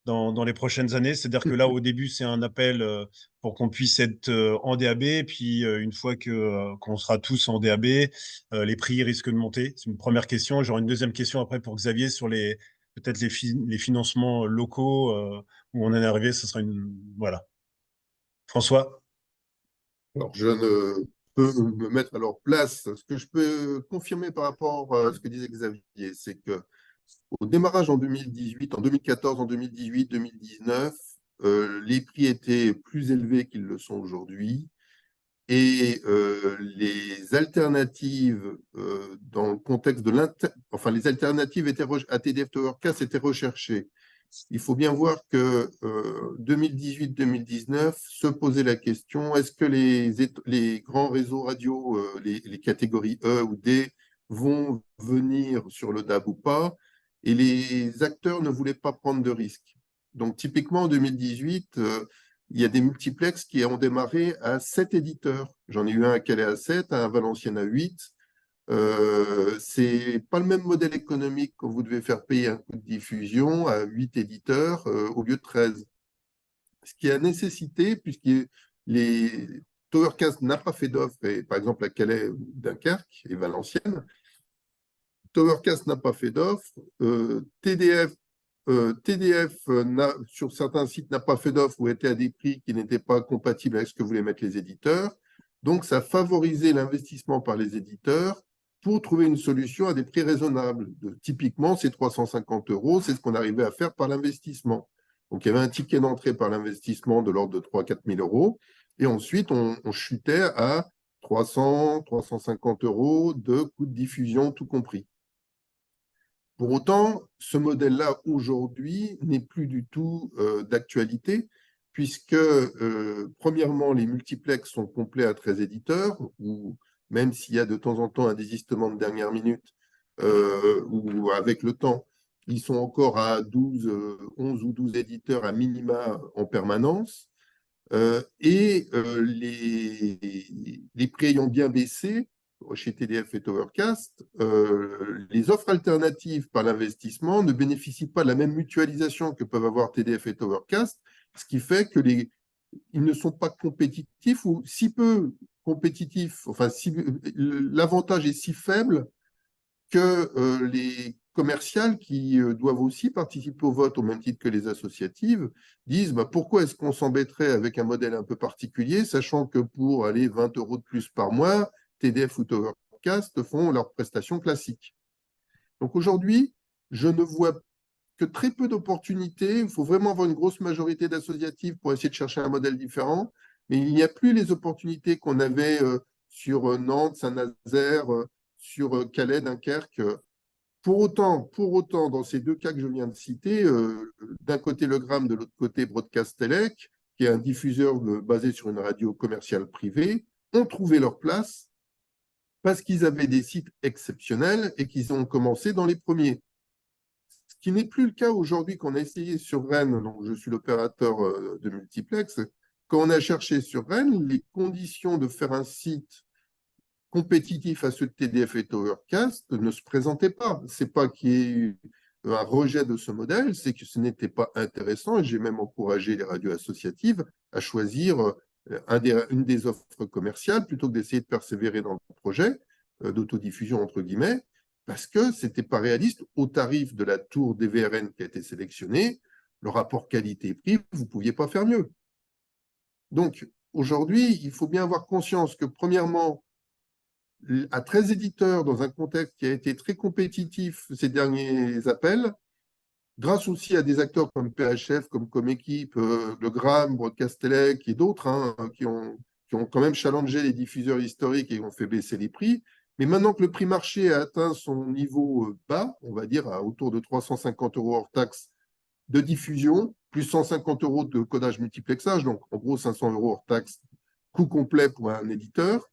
dans les prochaines années. C'est-à-dire que là, au début, c'est un appel pour qu'on puisse être en DAB. Puis, une fois qu'on sera tous en DAB, les prix risquent de monter. C'est une première question. J'aurai une deuxième question après pour Xavier sur peut-être les financements locaux où on en est arrivé. Ce sera voilà. François? Alors, je ne peux me mettre à leur place. Ce que je peux confirmer par rapport à ce que disait Xavier, c'est que au démarrage en 2018, en 2014, en 2018, 2019, les prix étaient plus élevés qu'ils le sont aujourd'hui. Et les alternatives dans le contexte de enfin les alternatives à TDF Towercast étaient recherchées. Il faut bien voir que 2018-2019 se posait la question, est-ce que les grands réseaux radio, les catégories E ou D, vont venir sur le DAB ou pas? Et les acteurs ne voulaient pas prendre de risques. Donc typiquement en 2018, il y a des multiplexes qui ont démarré à 7 éditeurs. J'en ai eu un à Calais à 7, un à Valenciennes à 8. C'est pas le même modèle économique quand vous devez faire payer un coût de diffusion à 8 éditeurs au lieu de 13. Ce qui a nécessité, puisque les Towercast n'a pas fait d'offre, par exemple à Calais, Dunkerque et Valenciennes, Towercast n'a pas fait d'offre, TDF sur certains sites n'a pas fait d'offre ou était à des prix qui n'étaient pas compatibles avec ce que voulaient mettre les éditeurs. Donc, ça a favorisé l'investissement par les éditeurs pour trouver une solution à des prix raisonnables. Typiquement, ces 350 €, c'est ce qu'on arrivait à faire par l'investissement. Donc, il y avait un ticket d'entrée par l'investissement de l'ordre de 3 000 à 4 000 €. Et ensuite, on chutait à 300, 350 € de coût de diffusion, tout compris. Pour autant, ce modèle-là, aujourd'hui, n'est plus du tout d'actualité, puisque, premièrement, les multiplex sont complets à 13 éditeurs, ou même s'il y a de temps en temps un désistement de dernière minute, ou avec le temps, ils sont encore à 11 ou 12 éditeurs à minima en permanence. Les prix ayant bien baissé, chez TDF et Towercast, les offres alternatives par l'investissement ne bénéficient pas de la même mutualisation que peuvent avoir TDF et Towercast, ce qui fait que ils ne sont pas compétitifs ou si peu compétitifs. Enfin, l'avantage est si faible que les commerciales qui doivent aussi participer au vote au même titre que les associatives disent pourquoi est-ce qu'on s'embêterait avec un modèle un peu particulier, sachant que pour aller 20 € de plus par mois, TDF ou Towercast font leurs prestations classiques. Donc aujourd'hui, je ne vois que très peu d'opportunités. Il faut vraiment avoir une grosse majorité d'associatives pour essayer de chercher un modèle différent. Mais il n'y a plus les opportunités qu'on avait sur Nantes, Saint-Nazaire, sur Calais, Dunkerque. Pour autant, dans ces deux cas que je viens de citer, d'un côté le Gramme, de l'autre côté Broadcast Telec, qui est un diffuseur basé sur une radio commerciale privée, ont trouvé leur place parce qu'ils avaient des sites exceptionnels et qu'ils ont commencé dans les premiers. Ce qui n'est plus le cas aujourd'hui qu'on a essayé sur Rennes, donc je suis l'opérateur de multiplex. Quand on a cherché sur Rennes, les conditions de faire un site compétitif à ceux de TDF et Towercast ne se présentaient pas. Ce n'est pas qu'il y ait eu un rejet de ce modèle, c'est que ce n'était pas intéressant. Et j'ai même encouragé les radios associatives à choisir une des offres commerciales plutôt que d'essayer de persévérer dans le projet d'autodiffusion, entre guillemets, parce que ce n'était pas réaliste. Au tarif de la tour DVRN qui a été sélectionnée, le rapport qualité-prix, vous ne pouviez pas faire mieux. Donc, aujourd'hui, il faut bien avoir conscience que, premièrement, à 13 éditeurs, dans un contexte qui a été très compétitif ces derniers appels, grâce aussi à des acteurs comme PHF, comme Coméquipe, le Gramme, Broadcast Telec et d'autres qui ont quand même challengé les diffuseurs historiques et ont fait baisser les prix. Mais maintenant que le prix marché a atteint son niveau bas, on va dire à autour de 350 € hors taxe de diffusion, plus 150 € de codage multiplexage, donc en gros 500 € hors taxe, coût complet pour un éditeur.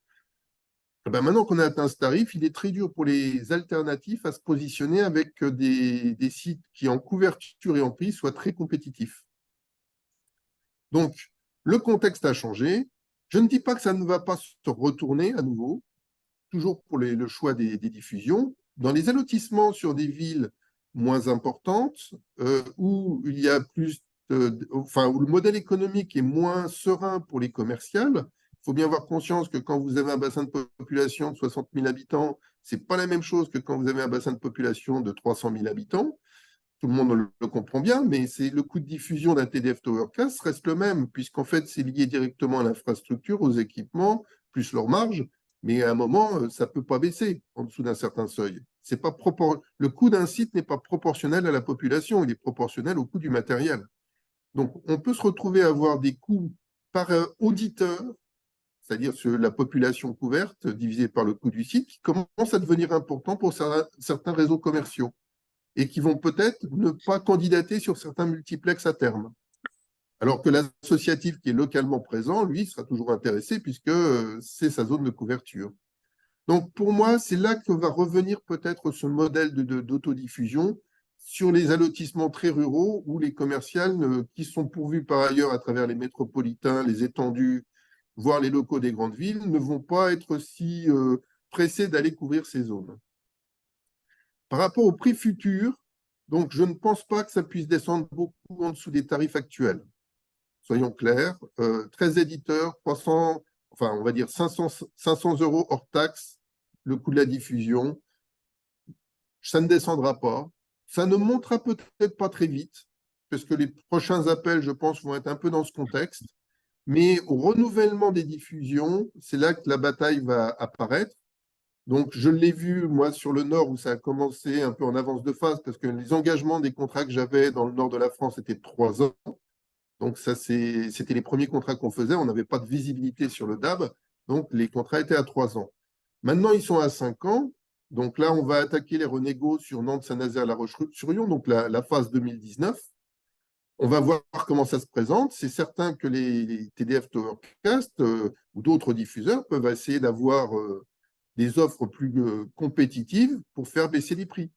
Maintenant qu'on a atteint ce tarif, il est très dur pour les alternatifs à se positionner avec des sites qui, en couverture et en prix, soient très compétitifs. Donc, le contexte a changé. Je ne dis pas que ça ne va pas se retourner à nouveau, toujours pour le choix des diffusions. Dans les allotissements sur des villes moins importante, où il y a plus, enfin, où le modèle économique est moins serein pour les commerciales. Il faut bien avoir conscience que quand vous avez un bassin de population de 60 000 habitants, ce n'est pas la même chose que quand vous avez un bassin de population de 300 000 habitants. Tout le monde le comprend bien, mais c'est le coût de diffusion d'un TDF Towercast reste le même, puisqu'en fait, c'est lié directement à l'infrastructure, aux équipements, plus leur marge. Mais à un moment, ça ne peut pas baisser en dessous d'un certain seuil. C'est pas Le coût d'un site n'est pas proportionnel à la population, il est proportionnel au coût du matériel. Donc, on peut se retrouver à avoir des coûts par auditeur, c'est-à-dire sur la population couverte divisée par le coût du site, qui commence à devenir important pour certains réseaux commerciaux et qui vont peut-être ne pas candidater sur certains multiplex à terme. Alors que l'associatif qui est localement présent, lui, sera toujours intéressé puisque c'est sa zone de couverture. Donc pour moi, c'est là que va revenir peut-être ce modèle d'autodiffusion sur les allotissements très ruraux où les commerciales qui sont pourvus par ailleurs à travers les métropolitains, les étendues, voire les locaux des grandes villes, ne vont pas être si pressés d'aller couvrir ces zones. Par rapport au prix futur, donc je ne pense pas que ça puisse descendre beaucoup en dessous des tarifs actuels. Soyons clairs, 13 éditeurs, 300, enfin on va dire 500 € hors taxe, le coût de la diffusion, ça ne descendra pas. Ça ne montera peut-être pas très vite, parce que les prochains appels, je pense, vont être un peu dans ce contexte. Mais au renouvellement des diffusions, c'est là que la bataille va apparaître. Donc, je l'ai vu, moi, sur le nord, où ça a commencé un peu en avance de phase, parce que les engagements des contrats que j'avais dans le nord de la France étaient de 3 ans. Donc, ça, c'était les premiers contrats qu'on faisait. On n'avait pas de visibilité sur le DAB. Donc, les contrats étaient à 3 ans. Maintenant, ils sont à 5 ans. Donc là, on va attaquer les renégos sur Nantes, Saint-Nazaire, La Roche-sur-Yon, donc la phase 2019. On va voir comment ça se présente. C'est certain que les TDF Towercast ou d'autres diffuseurs peuvent essayer d'avoir des offres plus compétitives pour faire baisser les prix.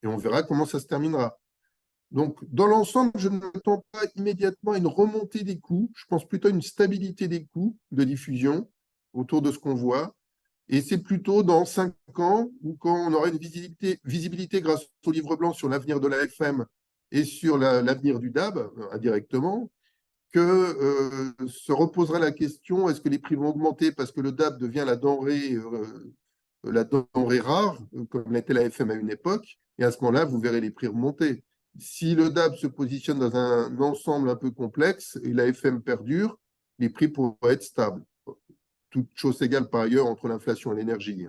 Et on verra comment ça se terminera. Donc, dans l'ensemble, je ne m'attends pas immédiatement à une remontée des coûts. Je pense plutôt à une stabilité des coûts de diffusion autour de ce qu'on voit. Et c'est plutôt dans 5 ans, ou quand on aura une visibilité grâce au livre blanc sur l'avenir de la FM et sur l'avenir du DAB, indirectement, que se reposera la question, est-ce que les prix vont augmenter parce que le DAB devient la denrée rare, comme l'était la FM à une époque, et à ce moment-là, vous verrez les prix remonter. Si le DAB se positionne dans un ensemble un peu complexe et la FM perdure, les prix pourraient être stables. Toute chose égale par ailleurs entre l'inflation et l'énergie.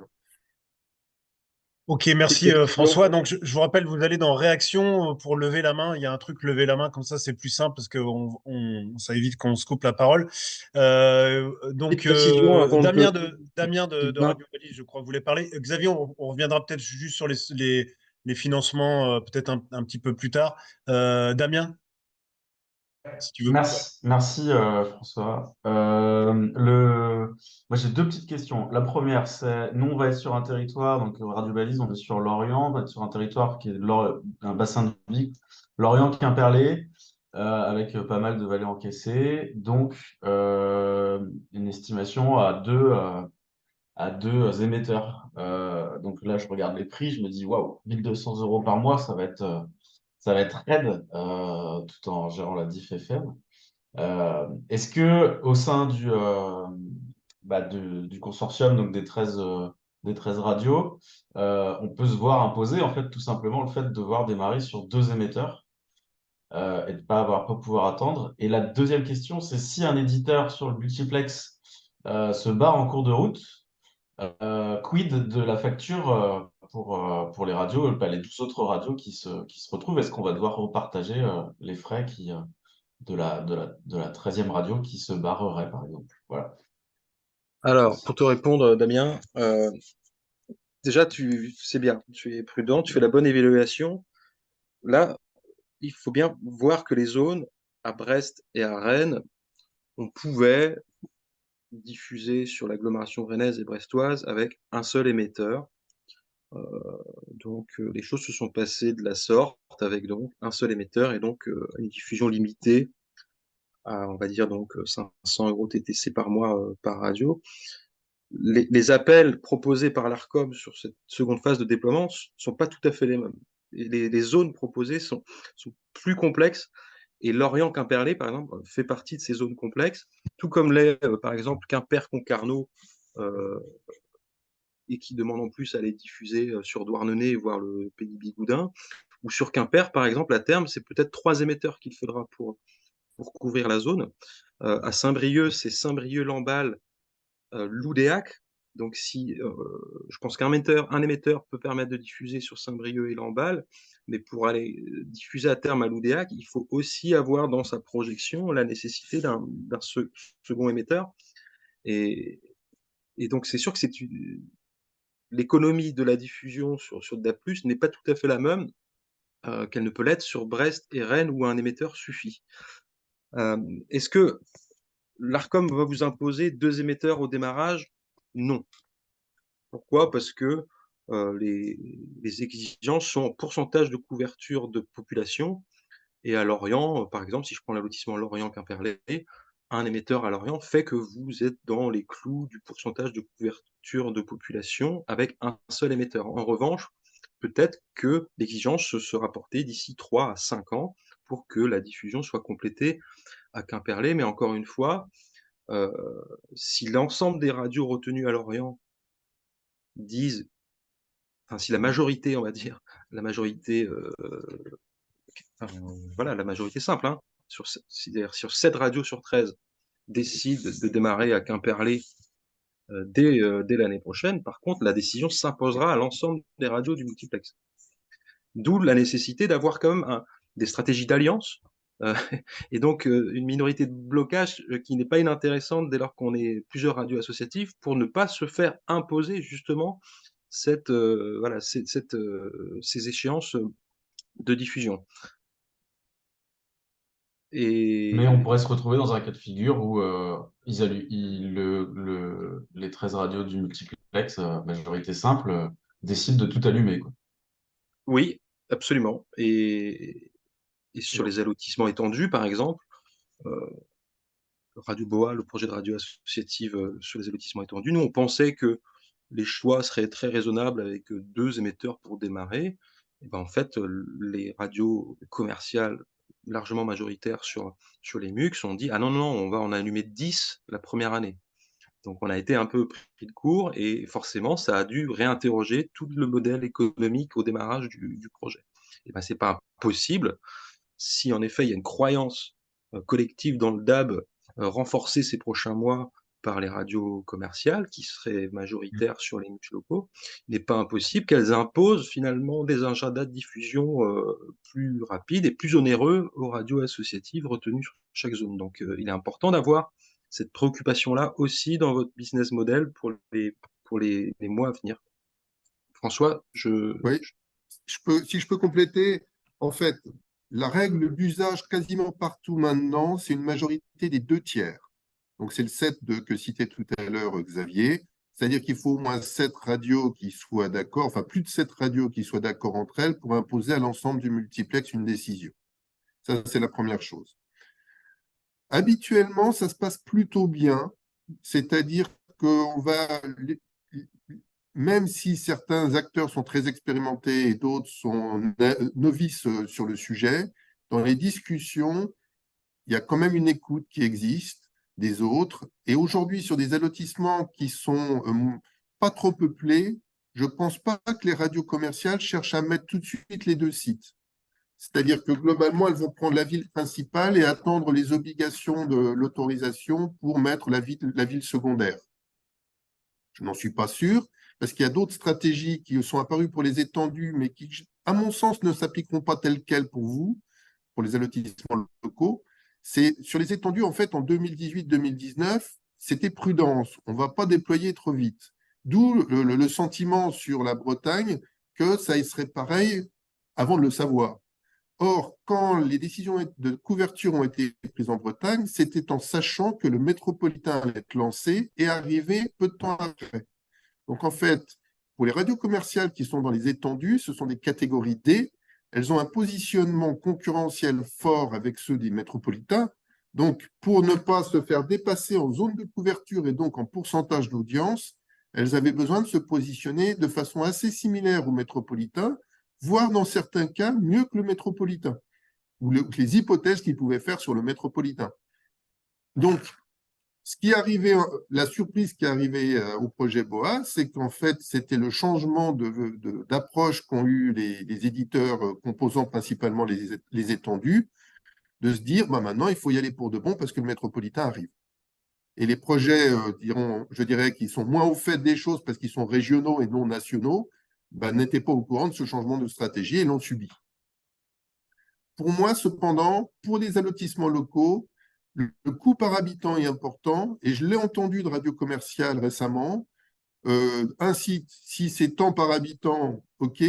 Ok, merci François. Donc, je vous rappelle, vous allez dans réaction pour lever la main. Il y a un truc lever la main, comme ça, c'est plus simple parce que ça évite qu'on se coupe la parole. Donc, Damien de Radio Balise, je crois, voulait parler. Xavier, on reviendra peut-être juste sur les financements, peut-être un petit peu plus tard. Damien, si tu veux. Merci François. Moi j'ai deux petites questions. La première, c'est nous on va être sur un territoire, donc Radio Balise, on est sur l'Orient, on va être sur un territoire qui est un bassin de vie, Lorient-Quimperlé, avec pas mal de vallées encaissées, donc une estimation à deux émetteurs. Donc là je regarde les prix, je me dis waouh, 1 200 € par mois, ça va être raide, tout en gérant la diff FM. Est-ce que au sein du consortium, donc des 13 radios, on peut se voir imposer en fait tout simplement le fait de devoir démarrer sur deux émetteurs et de pas pouvoir attendre? Et la deuxième question, c'est si un éditeur sur le multiplex se barre en cours de route, quid de la facture pour les radios, les 12 autres radios qui se retrouvent? Est-ce qu'on va devoir repartager les frais de la 13e radio qui se barrerait, par exemple? Voilà. Alors, pour te répondre, Damien, déjà, c'est bien, tu es prudent, tu fais la bonne évaluation. Là, il faut bien voir que les zones à Brest et à Rennes, on pouvait diffuser sur l'agglomération rennaise et brestoise avec un seul émetteur. Donc, les choses se sont passées de la sorte avec donc un seul émetteur et donc une diffusion limitée à, on va dire, donc 500 € TTC par mois par radio. Les appels proposés par l'ARCOM sur cette seconde phase de déploiement ne sont pas tout à fait les mêmes. les zones proposées sont plus complexes. Et Lorient-Quimperlé, par exemple, fait partie de ces zones complexes, tout comme l'est, par exemple, Quimper-Concarneau, et qui demande en plus à aller diffuser sur Douarnenez et voir le Pays Bigoudin. Ou sur Quimper, par exemple, à terme, c'est peut-être 3 émetteurs qu'il faudra pour couvrir la zone. À Saint-Brieuc, c'est Saint-Brieuc-Lamballe, Loudéac. Donc, je pense qu'un émetteur peut permettre de diffuser sur Saint-Brieuc et Lamballe, mais pour aller diffuser à terme à Loudéac, il faut aussi avoir dans sa projection la nécessité d'un second émetteur. Et donc, c'est sûr que l'économie de la diffusion sur DAB+, n'est pas tout à fait la même qu'elle ne peut l'être sur Brest et Rennes, où un émetteur suffit. Est-ce que l'Arcom va vous imposer 2 émetteurs au démarrage? Non. Pourquoi? Parce que les exigences sont en pourcentage de couverture de population. Et à Lorient, par exemple, si je prends lotissement Lorient-Quimperlé, un émetteur à Lorient fait que vous êtes dans les clous du pourcentage de couverture de population avec un seul émetteur. En revanche, peut-être que l'exigence sera portée d'ici 3 à 5 ans pour que la diffusion soit complétée à Quimperlé. Mais encore une fois, si l'ensemble des radios retenues à Lorient disent, enfin, si la majorité, on va dire, la majorité, voilà, la majorité simple, hein, c'est-à-dire sur 7 radios sur 13 décident de démarrer à Quimperlé dès l'année prochaine, par contre, la décision s'imposera à l'ensemble des radios du multiplex. D'où la nécessité d'avoir quand même des stratégies d'alliance, et donc une minorité de blocage qui n'est pas inintéressante dès lors qu'on est plusieurs radios associatives, pour ne pas se faire imposer justement ces échéances de diffusion. Mais on Et pourrait se retrouver dans un cas de figure où les 13 radios du multiplex, majorité simple, décident de tout allumer, quoi. oui, absolument. Et sur les allotissements étendus, par exemple, Radio Boa, le projet de radio associative sur les allotissements étendus, nous, on pensait que les choix seraient très raisonnables avec 2 émetteurs pour démarrer. Et ben, en fait, les radios commerciales largement majoritaires sur les MUX ont dit: ah non, non, on va en allumer 10 la première année. Donc on a été un peu pris de court, et forcément, ça a dû réinterroger tout le modèle économique au démarrage du projet. Et ben, c'est pas impossible. Si en effet il y a une croyance collective dans le DAB, renforcée ces prochains mois par les radios commerciales qui seraient majoritaires sur les MUX locaux, il n'est pas impossible qu'elles imposent finalement des agendas de diffusion plus rapides et plus onéreux aux radios associatives retenues sur chaque zone. Donc il est important d'avoir cette préoccupation-là aussi dans votre business model pour les mois à venir. François, Oui, si je peux compléter, en fait, la règle d'usage quasiment partout maintenant, c'est une majorité des 2/3. Donc, c'est le 7 que citait tout à l'heure Xavier. C'est-à-dire qu'il faut au moins 7 radios qui soient d'accord, enfin plus de 7 radios qui soient d'accord entre elles pour imposer à l'ensemble du multiplex une décision. Ça, c'est la première chose. Habituellement, ça se passe plutôt bien. C'est-à-dire qu'on va, même si certains acteurs sont très expérimentés et d'autres sont novices sur le sujet, dans les discussions, il y a quand même une écoute qui existe des autres. Et aujourd'hui, sur des allotissements qui sont pas trop peuplés, je ne pense pas que les radios commerciales cherchent à mettre tout de suite les 2 sites. C'est-à-dire que globalement, elles vont prendre la ville principale et attendre les obligations de l'autorisation pour mettre la ville secondaire. Je n'en suis pas sûr, parce qu'il y a d'autres stratégies qui sont apparues pour les étendus, mais qui, à mon sens, ne s'appliqueront pas telles quelles pour vous, pour les allotissements locaux. C'est sur les étendus, en fait, en 2018-2019, c'était prudence. On ne va pas déployer trop vite. D'où le sentiment sur la Bretagne que ça y serait pareil avant de le savoir. Or, quand les décisions de couverture ont été prises en Bretagne, c'était en sachant que le métropolitain allait être lancé et arrivé peu de temps après. Donc, en fait, pour les radios commerciales qui sont dans les étendues, ce sont des catégories D. Elles ont un positionnement concurrentiel fort avec ceux des métropolitains. Donc, pour ne pas se faire dépasser en zone de couverture et donc en pourcentage d'audience, elles avaient besoin de se positionner de façon assez similaire aux métropolitains voire dans certains cas mieux que le métropolitain, ou les hypothèses qu'ils pouvaient faire sur le métropolitain. Donc, la surprise qui est arrivée au projet BOA, c'est qu'en fait, c'était le changement d'approche qu'ont eu les éditeurs composant principalement les étendues, de se dire, bah, maintenant, il faut y aller pour de bon parce que le métropolitain arrive. Et les projets, je dirais, qui sont moins au fait des choses parce qu'ils sont régionaux et non nationaux, bah, n'étaient pas au courant de ce changement de stratégie et l'ont subi. Pour moi, cependant, pour les allotissements locaux, le coût par habitant est important, et je l'ai entendu de radio commerciale récemment. Un site, si c'est tant par habitant, OK.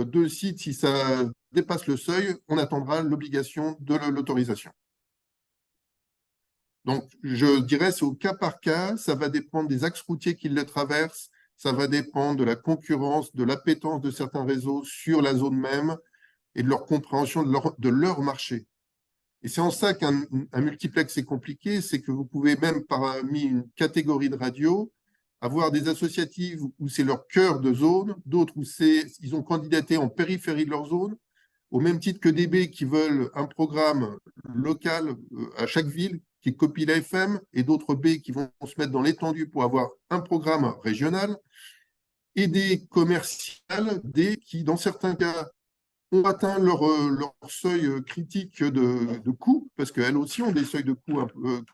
Deux sites, si ça dépasse le seuil, on attendra l'obligation de l'autorisation. Donc, je dirais c'est au cas par cas, ça va dépendre des axes routiers qui le traversent, ça va dépendre de la concurrence, de l'appétence de certains réseaux sur la zone même et de leur compréhension de leur marché. Et c'est en ça qu'un multiplex est compliqué, c'est que vous pouvez même parmi une catégorie de radio avoir des associatives où c'est leur cœur de zone, d'autres où ils ont candidaté en périphérie de leur zone, au même titre que des B qui veulent un programme local à chaque ville qui copie la FM, et d'autres B qui vont se mettre dans l'étendue pour avoir un programme régional, et des commerciales, des qui, dans certains cas, ont atteint leur seuil critique de coût, parce qu'elles aussi ont des seuils de coût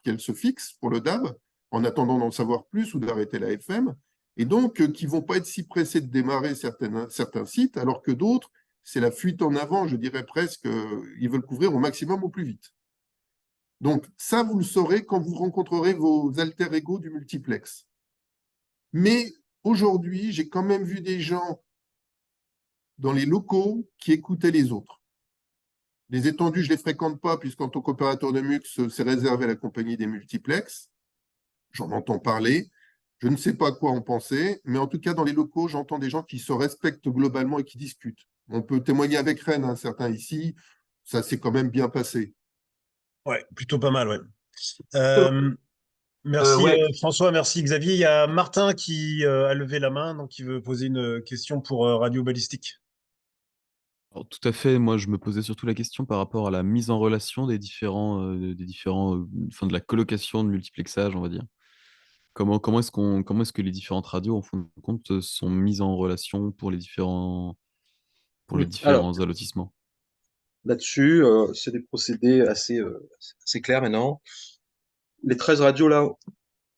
qu'elles se fixent pour le DAB, en attendant d'en savoir plus ou d'arrêter la FM, et donc qui ne vont pas être si pressés de démarrer certains sites, alors que d'autres, c'est la fuite en avant, je dirais presque, ils veulent couvrir au maximum au plus vite. Donc ça, vous le saurez quand vous rencontrerez vos alter-ego du multiplex. Mais aujourd'hui, j'ai quand même vu des gens dans les locaux qui écoutaient les autres. Les étendues, je ne les fréquente pas, puisqu'en tant qu'opérateur de MUX, c'est réservé à la compagnie des multiplex. J'en entends parler. Je ne sais pas quoi en penser, mais en tout cas, dans les locaux, j'entends des gens qui se respectent globalement et qui discutent. On peut témoigner avec Rennes, hein, certains ici, ça s'est quand même bien passé. Ouais, plutôt pas mal, ouais. Euh, merci Ouais, François, merci Xavier. Il y a Martin qui a levé la main, donc il veut poser une question pour Radio Balistique. Alors, tout à fait, moi je me posais surtout la question par rapport à la mise en relation enfin, de la colocation de multiplexage, on va dire. Comment est-ce que les différentes radios, en fin de compte, sont mises en relation pour les Alors, différents allotissements? là-dessus, c'est des procédés assez clairs maintenant. Les 13 radios là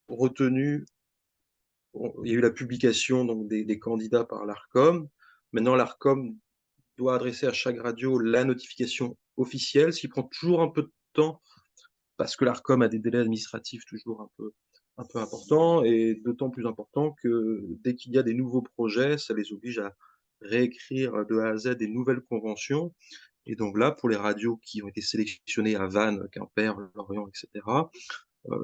retenues, il y a eu la publication donc, des candidats par l'ARCOM. Maintenant, l'ARCOM doit adresser à chaque radio la notification officielle, ce qui prend toujours un peu de temps parce que l'ARCOM a des délais administratifs toujours un peu importants, et d'autant plus importants que dès qu'il y a des nouveaux projets, ça les oblige à réécrire de A à Z des nouvelles conventions. Et donc là, pour les radios qui ont été sélectionnées à Vannes, Quimper, Lorient, etc.,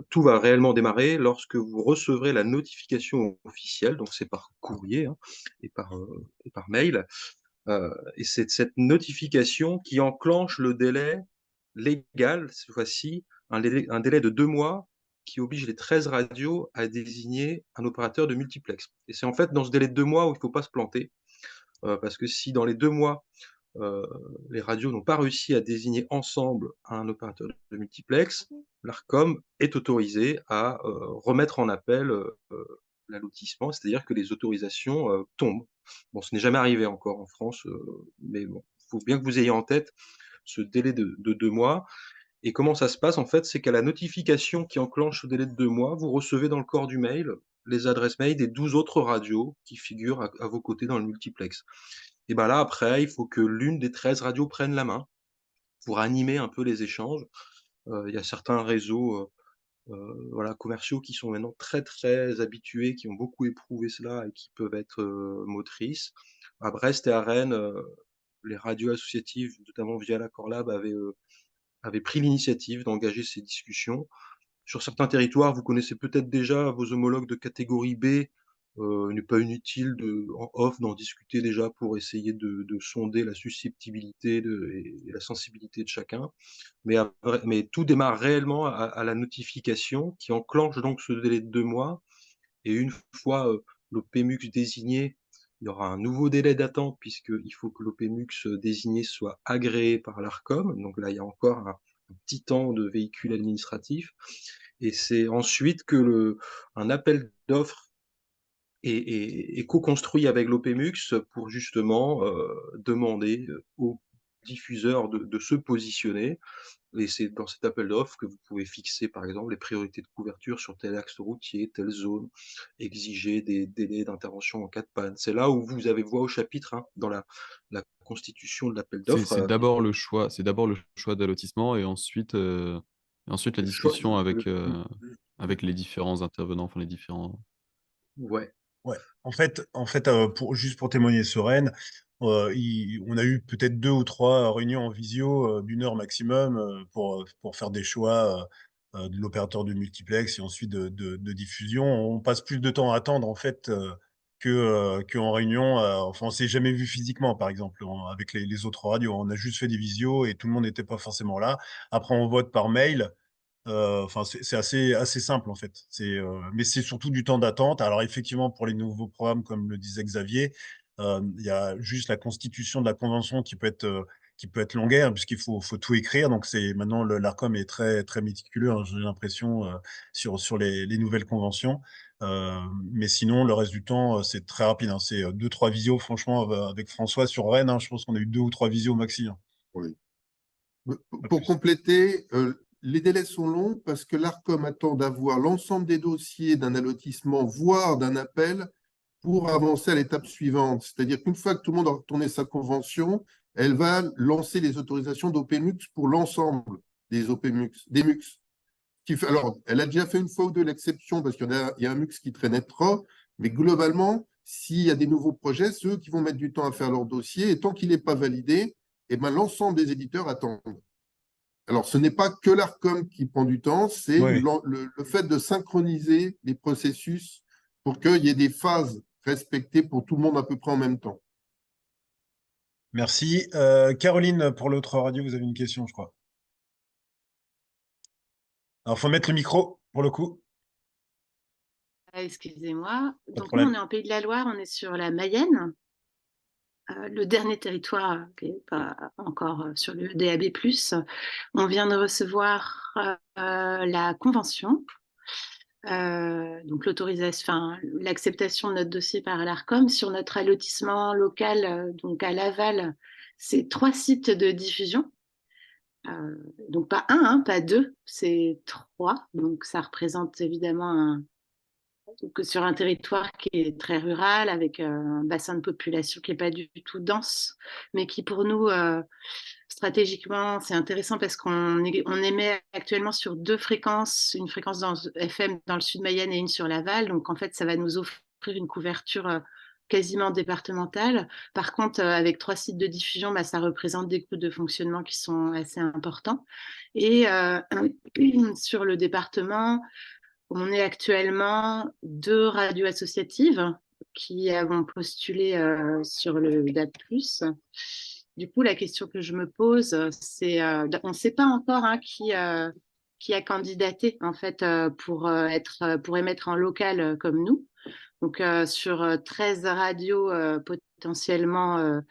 tout va réellement démarrer lorsque vous recevrez la notification officielle, donc c'est par courrier, hein, et par mail. Et c'est cette notification qui enclenche le délai légal, cette fois-ci, un délai de 2 mois qui oblige les 13 radios à désigner un opérateur de multiplex. Et c'est en fait dans ce délai de 2 mois où il ne faut pas se planter, parce que si dans les 2 mois, les radios n'ont pas réussi à désigner ensemble un opérateur de multiplex, l'ARCOM est autorisé à remettre en appel l'allotissement, c'est-à-dire que les autorisations tombent. Bon, ce n'est jamais arrivé encore en France, mais bon, il faut bien que vous ayez en tête ce délai de 2 mois. Et comment ça se passe en fait, c'est qu'à la notification qui enclenche ce délai de 2 mois, vous recevez dans le corps du mail les adresses mail des 12 autres radios qui figurent à vos côtés dans le multiplex. Et ben là, après, il faut que l'une des 13 radios prenne la main pour animer un peu les échanges. Il y a certains réseaux voilà, commerciaux qui sont maintenant très, très habitués, qui ont beaucoup éprouvé cela et qui peuvent être motrices. À Brest et à Rennes, les radios associatives, notamment via la Corlab, avaient pris l'initiative d'engager ces discussions. Sur certains territoires, vous connaissez peut-être déjà vos homologues de catégorie B. Il n'est pas inutile en off d'en discuter déjà pour essayer de sonder la susceptibilité et la sensibilité de chacun. Mais tout démarre réellement à la notification qui enclenche donc ce délai de 2 mois. Et une fois le PMUX désigné, Il y aura un nouveau délai d'attente puisqu'il faut que l'OPMUX désigné soit agréé par l'Arcom. Donc là, il y a encore un petit temps de véhicule administratif. Et c'est ensuite que un appel d'offres est co-construit avec l'OPMUX pour justement demander aux diffuseurs de se positionner. Et c'est dans cet appel d'offres que vous pouvez fixer, par exemple, les priorités de couverture sur tel axe routier, telle zone, exiger des délais d'intervention en cas de panne. C'est là où vous avez voix au chapitre, hein, dans la constitution de l'appel C'est d'offres. c'est d'abord le choix d'allotissement et ensuite la Le choix, discussion avec les différents intervenants, enfin les différents. ouais. Ouais. En fait, juste pour témoigner sereine, on a eu peut-être 2 ou 3 réunions en visio d'1 heure maximum pour faire des choix de l'opérateur de multiplex et ensuite de diffusion. On passe plus de temps à attendre en fait qu'en réunion. Enfin, on s'est jamais vu physiquement, par exemple, avec les autres radios. On a juste fait des visios et tout le monde n'était pas forcément là. Après, on vote par mail. Enfin, c'est assez simple en fait. Mais c'est surtout du temps d'attente. Alors effectivement, pour les nouveaux programmes, comme le disait Xavier, il y a juste la constitution de la convention qui peut être longuette, puisqu'il faut tout écrire. Donc c'est maintenant l'Arcom est très très méticuleux, hein, j'ai l'impression sur les nouvelles conventions. Mais sinon, le reste du temps, c'est très rapide, hein. C'est 2 3 visios, franchement, avec François sur Rennes, hein, je pense qu'on a eu 2 ou 3 visios au maxi, hein, Oui. pas Pour plus. compléter, les délais sont longs parce que l'Arcom attend d'avoir l'ensemble des dossiers d'un allotissement, voire d'un appel, pour avancer à l'étape suivante. C'est-à-dire qu'une fois que tout le monde a retourné sa convention, elle va lancer les autorisations d'OPMUX pour l'ensemble des OPMUX, des MUX. Alors, elle a déjà fait une fois ou deux l'exception parce qu'il y a un MUX qui traînait trop, mais globalement, s'il y a des nouveaux projets, ceux qui vont mettre du temps à faire leur dossier, et tant qu'il n'est pas validé, eh ben, l'ensemble des éditeurs attendent. Alors, ce n'est pas que l'Arcom qui prend du temps, c'est Oui. le fait de synchroniser les processus pour qu'il y ait des phases respectées pour tout le monde à peu près en même temps. Merci. Caroline, pour l'autre radio, vous avez une question, je crois. Alors, faut mettre le micro, pour le coup. Excusez-moi. Pas de Donc, nous, on problème. est en Pays de la Loire, on est sur la Mayenne, le dernier territoire qui n'est pas encore sur le DAB+. On vient de recevoir la convention, donc l'autorisation, enfin, l'acceptation de notre dossier par l'Arcom sur notre allotissement local, donc à Laval. C'est 3 sites de diffusion. Donc pas un, hein, pas 2, c'est 3. Donc ça représente évidemment donc, sur un territoire qui est très rural, avec un bassin de population qui n'est pas du tout dense, mais qui pour nous, stratégiquement, c'est intéressant parce on émet actuellement sur 2 fréquences, une fréquence dans FM dans le sud Mayenne et une sur Laval. Donc en fait, ça va nous offrir une couverture quasiment départementale. Par contre, avec 3 sites de diffusion, bah, ça représente des coûts de fonctionnement qui sont assez importants. Et sur le département, on est actuellement 2 radios associatives qui avons postulé sur le DAB+. Du coup, la question que je me pose, c'est, on ne sait pas encore, hein, qui a candidaté en fait pour émettre en local comme nous. Donc sur 13 radios potentiellement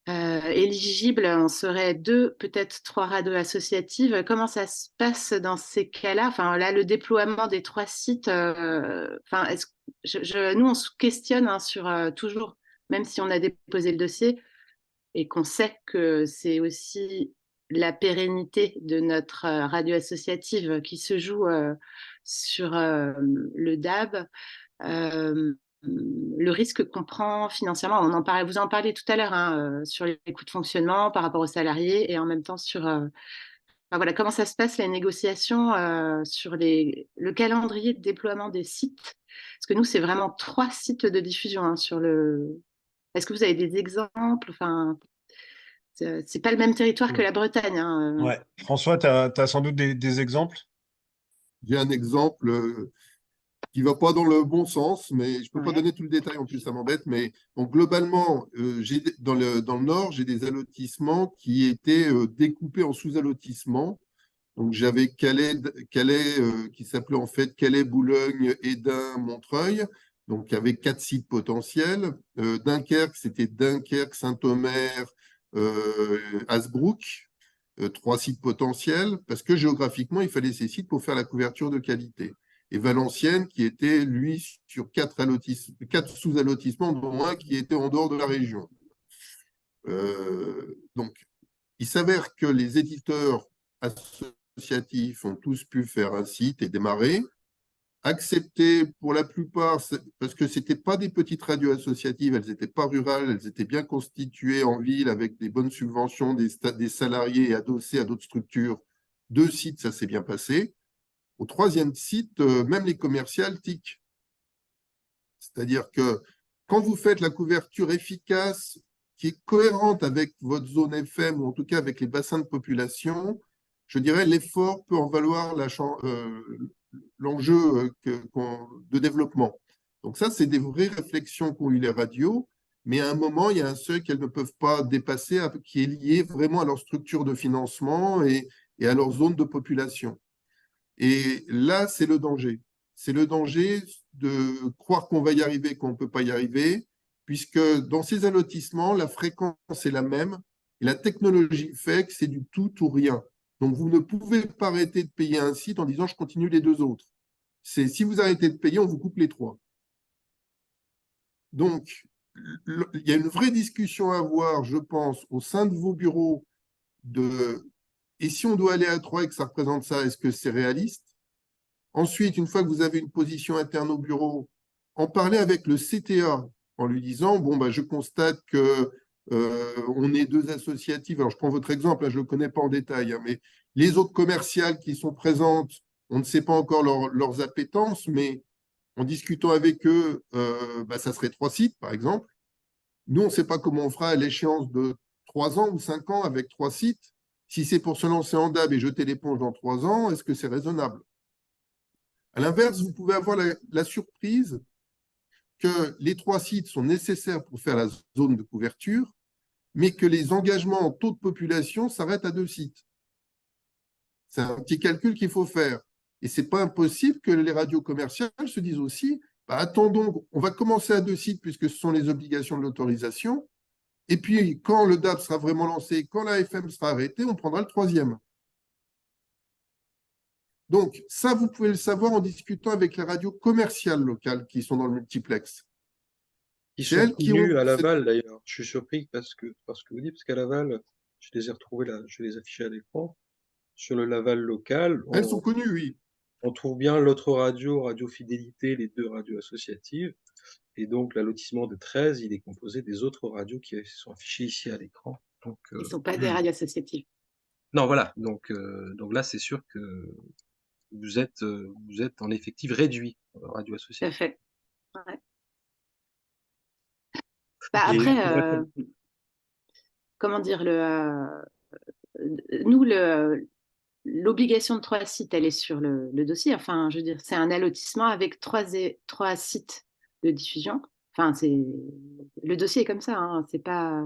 éligibles, on serait 2, peut-être 3 radios associatives. Comment ça se passe dans ces cas-là? Enfin, là, le déploiement des 3 sites, enfin, nous, on se questionne, hein, sur toujours, même si on a déposé le dossier et qu'on sait que c'est aussi la pérennité de notre radio associative qui se joue sur le DAB. Le risque qu'on prend financièrement, vous en parlez tout à l'heure, hein, sur les coûts de fonctionnement par rapport aux salariés et en même temps sur enfin, voilà, comment ça se passe les négociations sur le calendrier de déploiement des sites. Parce que nous, c'est vraiment 3 sites de diffusion, hein, sur le. Est-ce que vous avez des exemples? Enfin, c'est pas le même territoire que la Bretagne, hein. Ouais. François, tu as sans doute des exemples? J'ai un exemple qui ne va pas dans le bon sens, mais je ne peux pas Ouais. donner tout le détail, en plus ça m'embête. Mais donc, globalement, dans le Nord, j'ai des allotissements qui étaient découpés en sous-allotissements. Donc j'avais Calais qui s'appelait en fait Calais, Boulogne, Édin, Montreuil. donc avec 4 sites potentiels. Dunkerque, c'était Dunkerque, Saint-Omer, Hasbrook, 3 sites potentiels, parce que géographiquement, il fallait ces sites pour faire la couverture de qualité. Et Valenciennes, qui était, lui, sur 4 sous-allotissements, dont un qui était en dehors de la région. Donc, il s'avère que les éditeurs associatifs ont tous pu faire un site et démarrer, accepté pour la plupart, parce que ce n'étaient pas des petites radios associatives, elles n'étaient pas rurales, elles étaient bien constituées en ville avec des bonnes subventions, des salariés adossés à d'autres structures. 2 sites, ça s'est bien passé. Au 3e site, même les commerciales tiquent. C'est-à-dire que quand vous faites la couverture efficace, qui est cohérente avec votre zone FM, ou en tout cas avec les bassins de population, je dirais l'effort peut en valoir l'enjeu de développement. Donc ça, c'est des vraies réflexions qu'ont eu les radios, mais à un moment, il y a un seuil qu'elles ne peuvent pas dépasser, qui est lié vraiment à leur structure de financement et à leur zone de population. Et là, c'est le danger. C'est le danger de croire qu'on va y arriver, qu'on ne peut pas y arriver, puisque dans ces allotissements, la fréquence est la même et la technologie fait que c'est du tout ou rien. Donc, vous ne pouvez pas arrêter de payer un site en disant « je continue les 2 autres ». Si vous arrêtez de payer, on vous coupe les 3. Donc, il y a une vraie discussion à avoir, je pense, au sein de vos bureaux et si on doit aller à 3 et que ça représente ça, est-ce que c'est réaliste? Ensuite, une fois que vous avez une position interne au bureau, en parler avec le CTA en lui disant « bon, bah, je constate que on est 2 associatives. » Alors, je prends votre exemple, là, je ne le connais pas en détail, hein, mais les autres commerciales qui sont présentes, on ne sait pas encore leurs appétences, mais en discutant avec eux, bah, ça serait 3 sites, par exemple. Nous, on ne sait pas comment on fera à l'échéance de 3 ans ou 5 ans avec 3 sites. Si c'est pour se lancer en DAB et jeter l'éponge dans 3 ans, est-ce que c'est raisonnable? À l'inverse, vous pouvez avoir la surprise que les 3 sites sont nécessaires pour faire la zone de couverture, mais que les engagements en taux de population s'arrêtent à 2 sites. C'est un petit calcul qu'il faut faire. Et ce n'est pas impossible que les radios commerciales se disent aussi bah, attendons, on va commencer à 2 sites puisque ce sont les obligations de l'autorisation. Et puis, quand le DAB sera vraiment lancé, quand la FM sera arrêtée, on prendra le 3e. Donc, ça, vous pouvez le savoir en discutant avec les radios commerciales locales qui sont dans le multiplex. Ils sont connus à Laval, d'ailleurs. Je suis surpris parce que vous dites, parce qu'à Laval, je les ai retrouvés là, je les affichais à l'écran. Sur le Laval local, elles sont connues, oui. On trouve bien l'autre radio, Radio Fidélité, les 2 radios associatives. Et donc, l'allotissement de 13, il est composé des autres radios qui sont affichées ici à l'écran. Ils ne sont pas des radios associatives. Non, voilà. Donc là, c'est sûr que vous êtes en effectif réduit, radio associative. Tout à fait. Ouais. Bah, après, comment dire, nous, l'obligation de 3 sites, elle est sur le dossier. Enfin, je veux dire, c'est un allotissement avec 3 sites de diffusion. Enfin, le dossier est comme ça. Hein, c'est pas.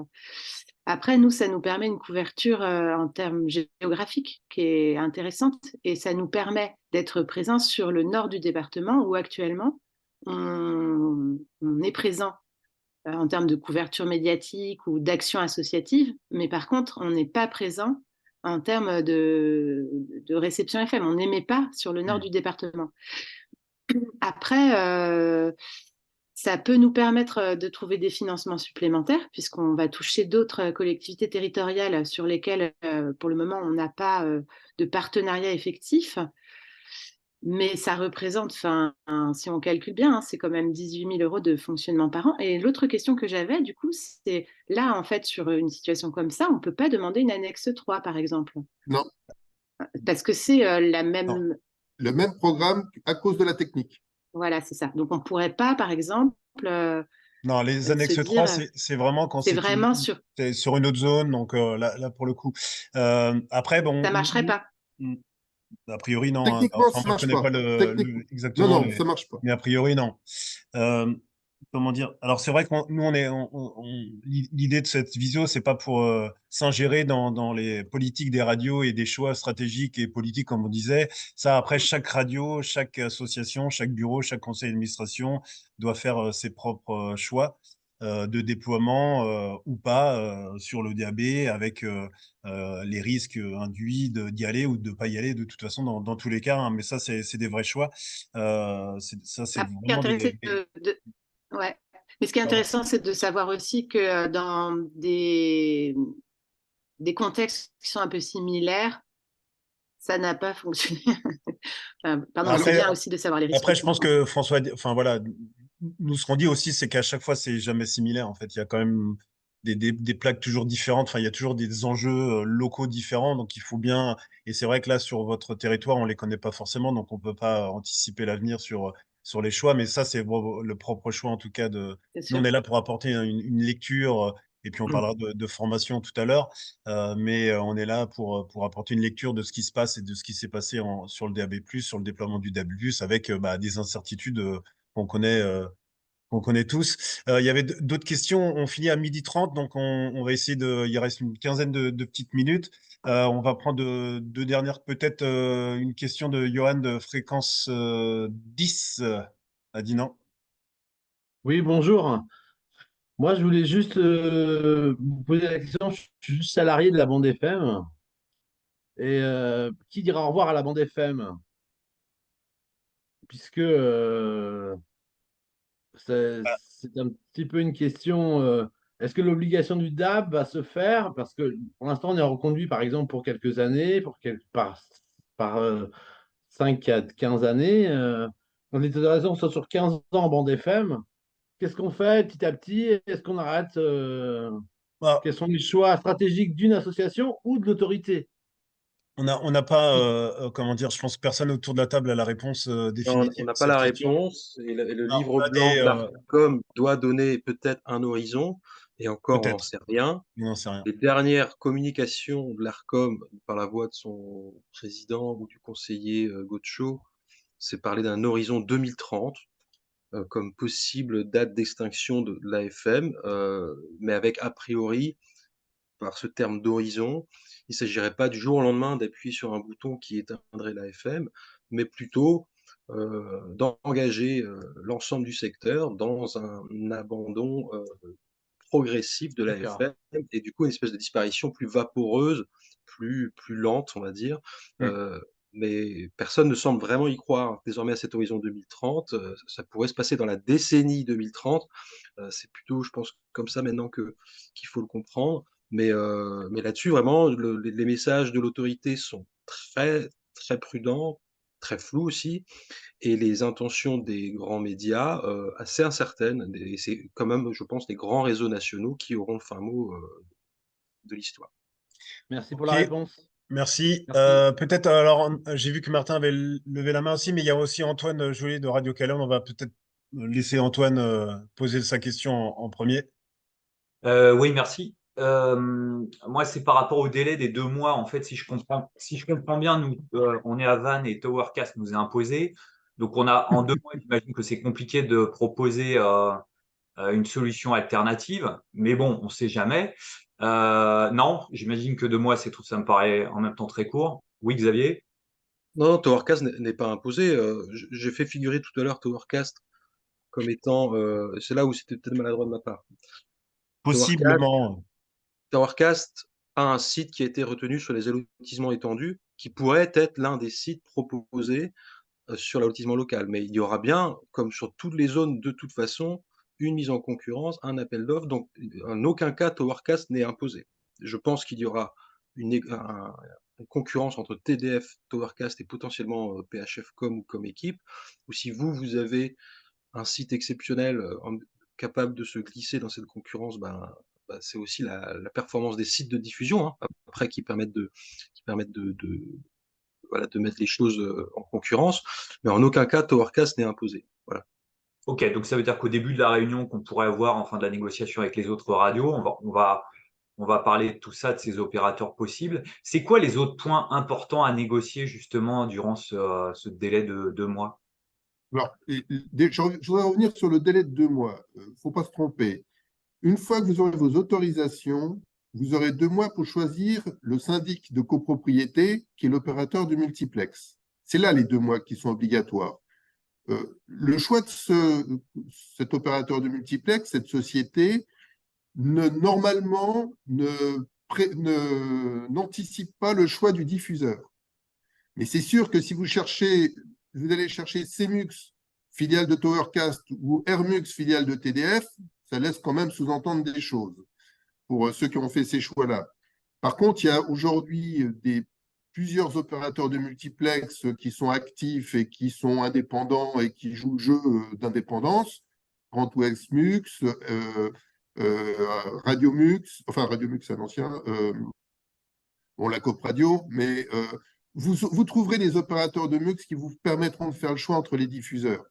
Après, nous, ça nous permet une couverture en termes géographiques qui est intéressante et ça nous permet d'être présents sur le nord du département où actuellement on est présent en termes de couverture médiatique ou d'action associative, mais par contre, on n'est pas présent en termes de réception FM. On n'émet pas sur le nord du département. Après, ça peut nous permettre de trouver des financements supplémentaires, puisqu'on va toucher d'autres collectivités territoriales sur lesquelles, pour le moment, on n'a pas de partenariat effectif. Mais ça représente, si on calcule bien, hein, c'est quand même 18 000 € de fonctionnement par an. Et l'autre question que j'avais, du coup, c'est là, en fait, sur une situation comme ça, on ne peut pas demander une annexe 3, par exemple. Non. Parce que c'est la même... Non. Le même programme à cause de la technique. Voilà, c'est ça. Donc, on ne pourrait pas, par exemple... non, les annexes 3, c'est vraiment quand c'est sur une autre zone. Donc là, pour le coup. Après, bon... Ça ne marcherait pas. A priori, non. Techniquement, ça ne marche pas. Exactement. Non, ça ne marche pas. Mais a priori, non. comment dire? Alors c'est vrai que nous l'idée de cette visio, c'est pas pour s'ingérer dans les politiques des radios et des choix stratégiques et politiques comme on disait. Ça après chaque radio, chaque association, chaque bureau, chaque conseil d'administration doit faire ses propres choix de déploiement ou pas sur le DAB avec les risques induits d'y aller ou de pas y aller de toute façon dans tous les cas. Hein. Mais ça c'est des vrais choix. Ça c'est Après, ce qui est vraiment intéressant, des ouais. Mais ce qui est pardon. intéressant, c'est de savoir aussi que dans des contextes qui sont un peu similaires, ça n'a pas fonctionné. Enfin, pardon, c'est Après, bien aussi de savoir les risques après, je aussi, pense quoi. que François, enfin voilà, nous ce qu'on dit aussi, c'est qu'à chaque fois, c'est jamais similaire. En fait, il y a quand même des plaques toujours différentes. Enfin, il y a toujours des enjeux locaux différents. Donc, il faut bien. Et c'est vrai que là, sur votre territoire, on les connaît pas forcément, donc on peut pas anticiper l'avenir sur les choix. Mais ça, c'est le propre choix, en tout cas, de. C'est Nous, on sûr. est là pour apporter une lecture. Et puis on parlera de formation tout à l'heure, mais on est là pour apporter une lecture de ce qui se passe et de ce qui s'est passé sur le DAB+, sur le déploiement du DAB+, avec bah, des incertitudes qu'on connaît, euh, qu'on connaît tous. Il y avait d'autres questions. On finit à 12h30, donc on va essayer de. Il reste une quinzaine de petites minutes. On va prendre deux dernières, peut-être une question de Johan de fréquence 10. A dit non. Oui, bonjour. Moi, je voulais juste vous poser la question. Je suis juste salarié de la bande FM. Et qui dira au revoir à la bande FM? Puisque c'est un petit peu une question. Est-ce que l'obligation du DAB va se faire? Parce que pour l'instant, on est reconduit, par exemple, pour quelques années, par 5 à 15 années. On est de raison soit sur 15 ans en bande FM. Qu'est-ce qu'on fait petit à petit? Est-ce qu'on arrête? Bah, Quels sont les choix stratégiques d'une association ou de l'autorité? on n'a pas, comment dire, je pense que personne autour de la table a la réponse On définitive n'a à pas cette la question. réponse et le Alors, livre on a blanc des, de l'ARCOM doit donner peut-être un horizon, et encore, on n'en peut-être, sait rien. on n'en sait rien. Les dernières communications de l'ARCOM par la voix de son président ou du conseiller Gaucho, c'est parler d'un horizon 2030 comme possible date d'extinction de l'AFM, mais avec a priori, par ce terme d'horizon, il ne s'agirait pas du jour au lendemain d'appuyer sur un bouton qui éteindrait l'AFM, mais plutôt d'engager l'ensemble du secteur dans un abandon progressif de D'accord. l'AFM et du coup une espèce de disparition plus vaporeuse, plus lente, on va dire. Hmm. Mais personne ne semble vraiment y croire désormais à cet horizon 2030. Ça pourrait se passer dans la décennie 2030. C'est plutôt, je pense, comme ça maintenant qu'il faut le comprendre. Mais là-dessus, vraiment, les messages de l'autorité sont très, très prudents, très flous aussi, et les intentions des grands médias assez incertaines. Et c'est quand même, je pense, les grands réseaux nationaux qui auront le fin mot de l'histoire. Merci pour Ok, la réponse. merci. Merci. Peut-être, alors, j'ai vu que Martin avait levé la main aussi, mais il y a aussi Antoine Joly de Radio Calonne. On va peut-être laisser Antoine poser sa question en premier. Oui, merci. Moi, c'est par rapport au délai des 2 mois. En fait, si je comprends bien, nous, on est à Vannes et Towercast nous est imposé. Donc, on a en 2 mois, j'imagine que c'est compliqué de proposer une solution alternative. Mais bon, on ne sait jamais. Non, j'imagine que 2 mois, c'est tout. Ça me paraît en même temps très court. Oui, Xavier? Non, Towercast n'est pas imposé. J'ai fait figurer tout à l'heure Towercast comme étant, c'est là où c'était peut-être maladroit de ma part. Towercast, Possiblement. Towercast a un site qui a été retenu sur les allotissements étendus, qui pourrait être l'un des sites proposés sur l'allotissement local. Mais il y aura bien, comme sur toutes les zones de toute façon, une mise en concurrence, un appel d'offres. Donc, en aucun cas, Towercast n'est imposé. Je pense qu'il y aura une concurrence entre TDF, Towercast et potentiellement PHFcom ou Coméquipe, ou si vous avez un site exceptionnel capable de se glisser dans cette concurrence, c'est aussi la performance des sites de diffusion, hein, après qui permettent voilà, de mettre les choses en concurrence, mais en aucun cas Towercast n'est imposé. Voilà. Ok, donc ça veut dire qu'au début de la réunion qu'on pourrait avoir en fin de la négociation avec les autres radios, on va parler de tout ça, de ces opérateurs possibles. C'est quoi les autres points importants à négocier justement durant ce délai de 2 mois? Alors, je voudrais revenir sur le délai de 2 mois. Il ne faut pas se tromper. Une fois que vous aurez vos autorisations, vous aurez 2 mois pour choisir le syndic de copropriété qui est l'opérateur du multiplex. C'est là les 2 mois qui sont obligatoires. Le choix de cet opérateur de multiplex, cette société, normalement n'anticipe pas le choix du diffuseur. Mais c'est sûr que si vous allez chercher Cemux, filiale de Towercast, ou Airmux, filiale de TDF, ça laisse quand même sous-entendre des choses pour ceux qui ont fait ces choix-là. Par contre, il y a aujourd'hui plusieurs opérateurs de multiplex qui sont actifs et qui sont indépendants et qui jouent le jeu d'indépendance. Grand Ouest Mux, Radio Mux, enfin Radio Mux c'est un ancien, bon, la Coop Radio, mais vous trouverez des opérateurs de MUX qui vous permettront de faire le choix entre les diffuseurs.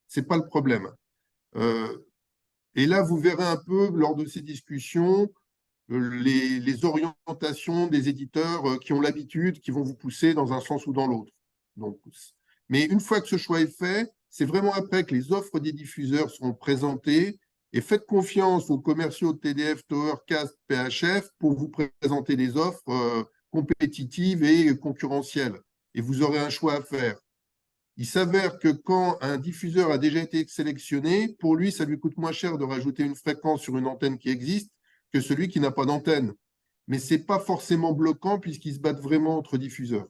Ce n'est pas le problème. Et là, vous verrez un peu lors de ces discussions les orientations des éditeurs qui ont l'habitude, qui vont vous pousser dans un sens ou dans l'autre. Mais une fois que ce choix est fait, c'est vraiment après que les offres des diffuseurs seront présentées et faites confiance aux commerciaux de TDF, Towercast, PHF pour vous présenter des offres compétitives et concurrentielles. Et vous aurez un choix à faire. Il s'avère que quand un diffuseur a déjà été sélectionné, pour lui, ça lui coûte moins cher de rajouter une fréquence sur une antenne qui existe que celui qui n'a pas d'antenne. Mais ce n'est pas forcément bloquant puisqu'ils se battent vraiment entre diffuseurs.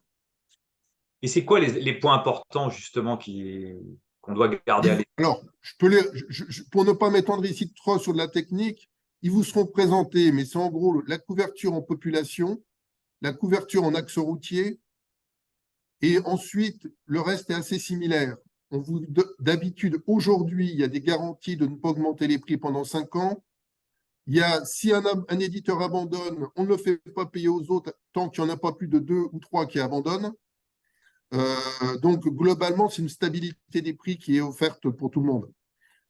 Et c'est quoi les points importants justement qu'on doit garder à l'esprit? Alors, pour ne pas m'étendre ici trop sur de la technique, ils vous seront présentés, mais c'est en gros la couverture en population, la couverture en axe routier, et ensuite, le reste est assez similaire. D'habitude, aujourd'hui, il y a des garanties de ne pas augmenter les prix pendant 5 ans. Si un éditeur abandonne, on ne le fait pas payer aux autres tant qu'il n'y en a pas plus de 2 ou 3 qui abandonnent. Donc, globalement, c'est une stabilité des prix qui est offerte pour tout le monde.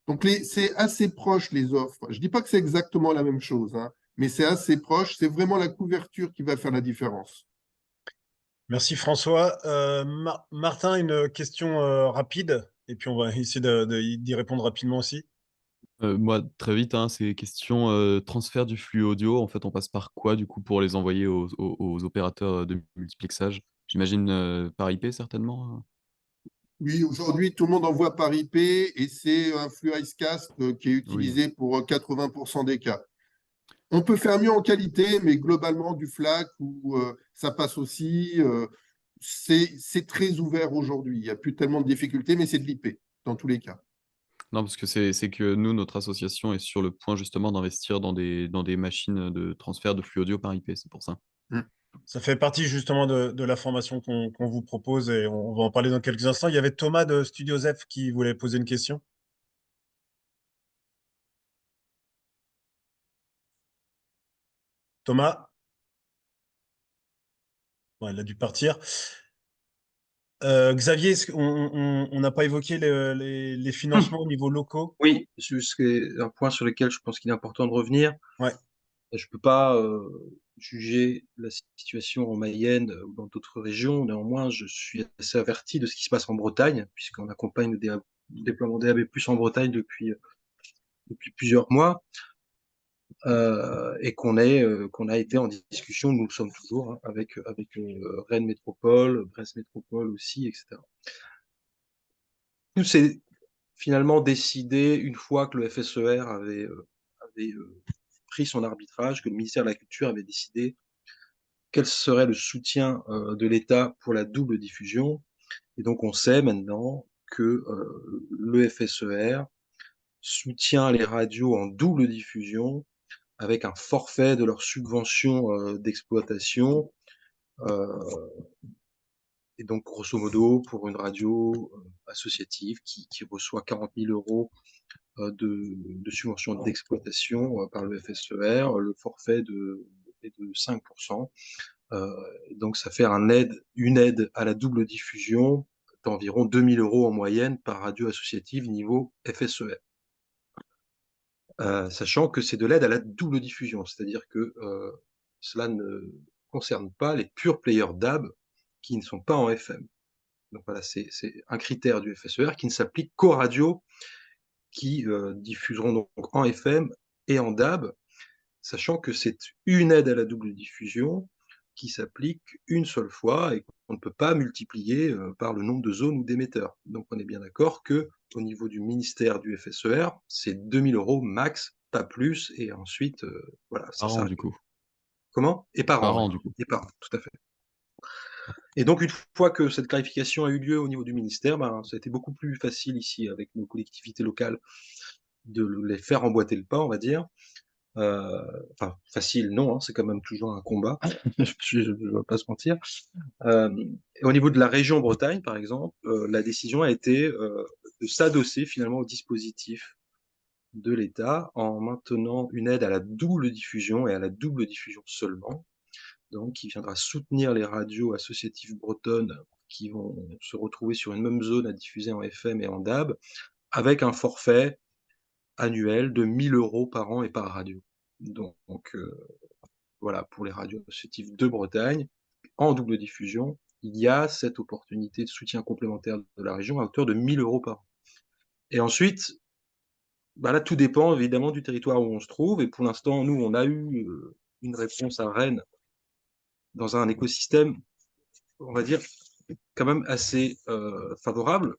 Donc, c'est assez proche, les offres. Je ne dis pas que c'est exactement la même chose, hein, mais c'est assez proche. C'est vraiment la couverture qui va faire la différence. Merci François. Martin, une question rapide, et puis on va essayer d'y répondre rapidement aussi. Moi, très vite, hein, c'est question transfert du flux audio. En fait, on passe par quoi, du coup, pour les envoyer aux opérateurs de multiplexage? J'imagine par IP, certainement. Oui, aujourd'hui, tout le monde envoie par IP et c'est un flux Icecast qui est Oui. utilisé pour 80% des cas. On peut faire mieux en qualité, mais globalement, du FLAC, ça passe aussi. C'est très ouvert aujourd'hui. Il n'y a plus tellement de difficultés, mais c'est de l'IP dans tous les cas. Non, parce que c'est que nous, notre association est sur le point justement d'investir dans des machines de transfert de flux audio par IP, c'est pour ça. Ça fait partie justement de la formation qu'on vous propose et on va en parler dans quelques instants. Il y avait Thomas de Studio Zef qui voulait poser une question. Thomas? Bon, il a dû partir. Xavier, on n'a pas évoqué les financements au niveau locaux? Oui, c'est un point sur lequel je pense qu'il est important de revenir. Ouais. Je ne peux pas juger la situation en Mayenne ou dans d'autres régions. Néanmoins, je suis assez averti de ce qui se passe en Bretagne, puisqu'on accompagne le déploiement DAB+ en Bretagne depuis plusieurs mois, et qu'on a été en discussion, nous le sommes toujours, hein, avec Rennes Métropole, Brest Métropole aussi, etc. Tout s'est finalement décidé une fois que le FSER avait pris son arbitrage, que le ministère de la Culture avait décidé quel serait le soutien de l'État pour la double diffusion. Et donc, on sait maintenant que le FSER soutient les radios en double diffusion avec un forfait de leur subvention d'exploitation. Et donc, grosso modo, pour une radio associative qui reçoit 40 000 euros de subvention d'exploitation par le FSER, le forfait est de 5%. Donc, ça fait une aide à la double diffusion d'environ 2 000 euros en moyenne par radio associative niveau FSER. Sachant que c'est de l'aide à la double diffusion, c'est-à-dire que cela ne concerne pas les pure players DAB qui ne sont pas en FM. Donc voilà, c'est un critère du FSER qui ne s'applique qu'aux radios qui diffuseront donc en FM et en DAB, sachant que c'est une aide à la double diffusion qui s'applique une seule fois et qu'on ne peut pas multiplier par le nombre de zones ou d'émetteurs. Donc on est bien d'accord que au niveau du ministère du FSER, c'est 2 000 € max, pas plus, et ensuite, voilà, ça Par an, s'arrête. du coup. Comment? Et par Par an, an, ouais. du coup. Et par an, tout à fait. Et donc, une fois que cette clarification a eu lieu au niveau du ministère, ben, ça a été beaucoup plus facile ici avec nos collectivités locales de les faire emboîter le pas, on va dire. Enfin, facile, non, hein, c'est quand même toujours un combat, je ne vais pas se mentir. Et au niveau de la région Bretagne, par exemple, la décision a été de s'adosser finalement au dispositif de l'État en maintenant une aide à la double diffusion et à la double diffusion seulement, donc qui viendra soutenir les radios associatives bretonnes qui vont se retrouver sur une même zone à diffuser en FM et en DAB, avec un forfait annuel de 1 000 € par an et par radio. Donc voilà, pour les radios associatives de Bretagne, en double diffusion, il y a cette opportunité de soutien complémentaire de la région à hauteur de 1 000 € par an. Et ensuite, bah là, tout dépend évidemment du territoire où on se trouve. Et pour l'instant, nous, on a eu une réponse à Rennes dans un écosystème, on va dire, quand même assez favorable,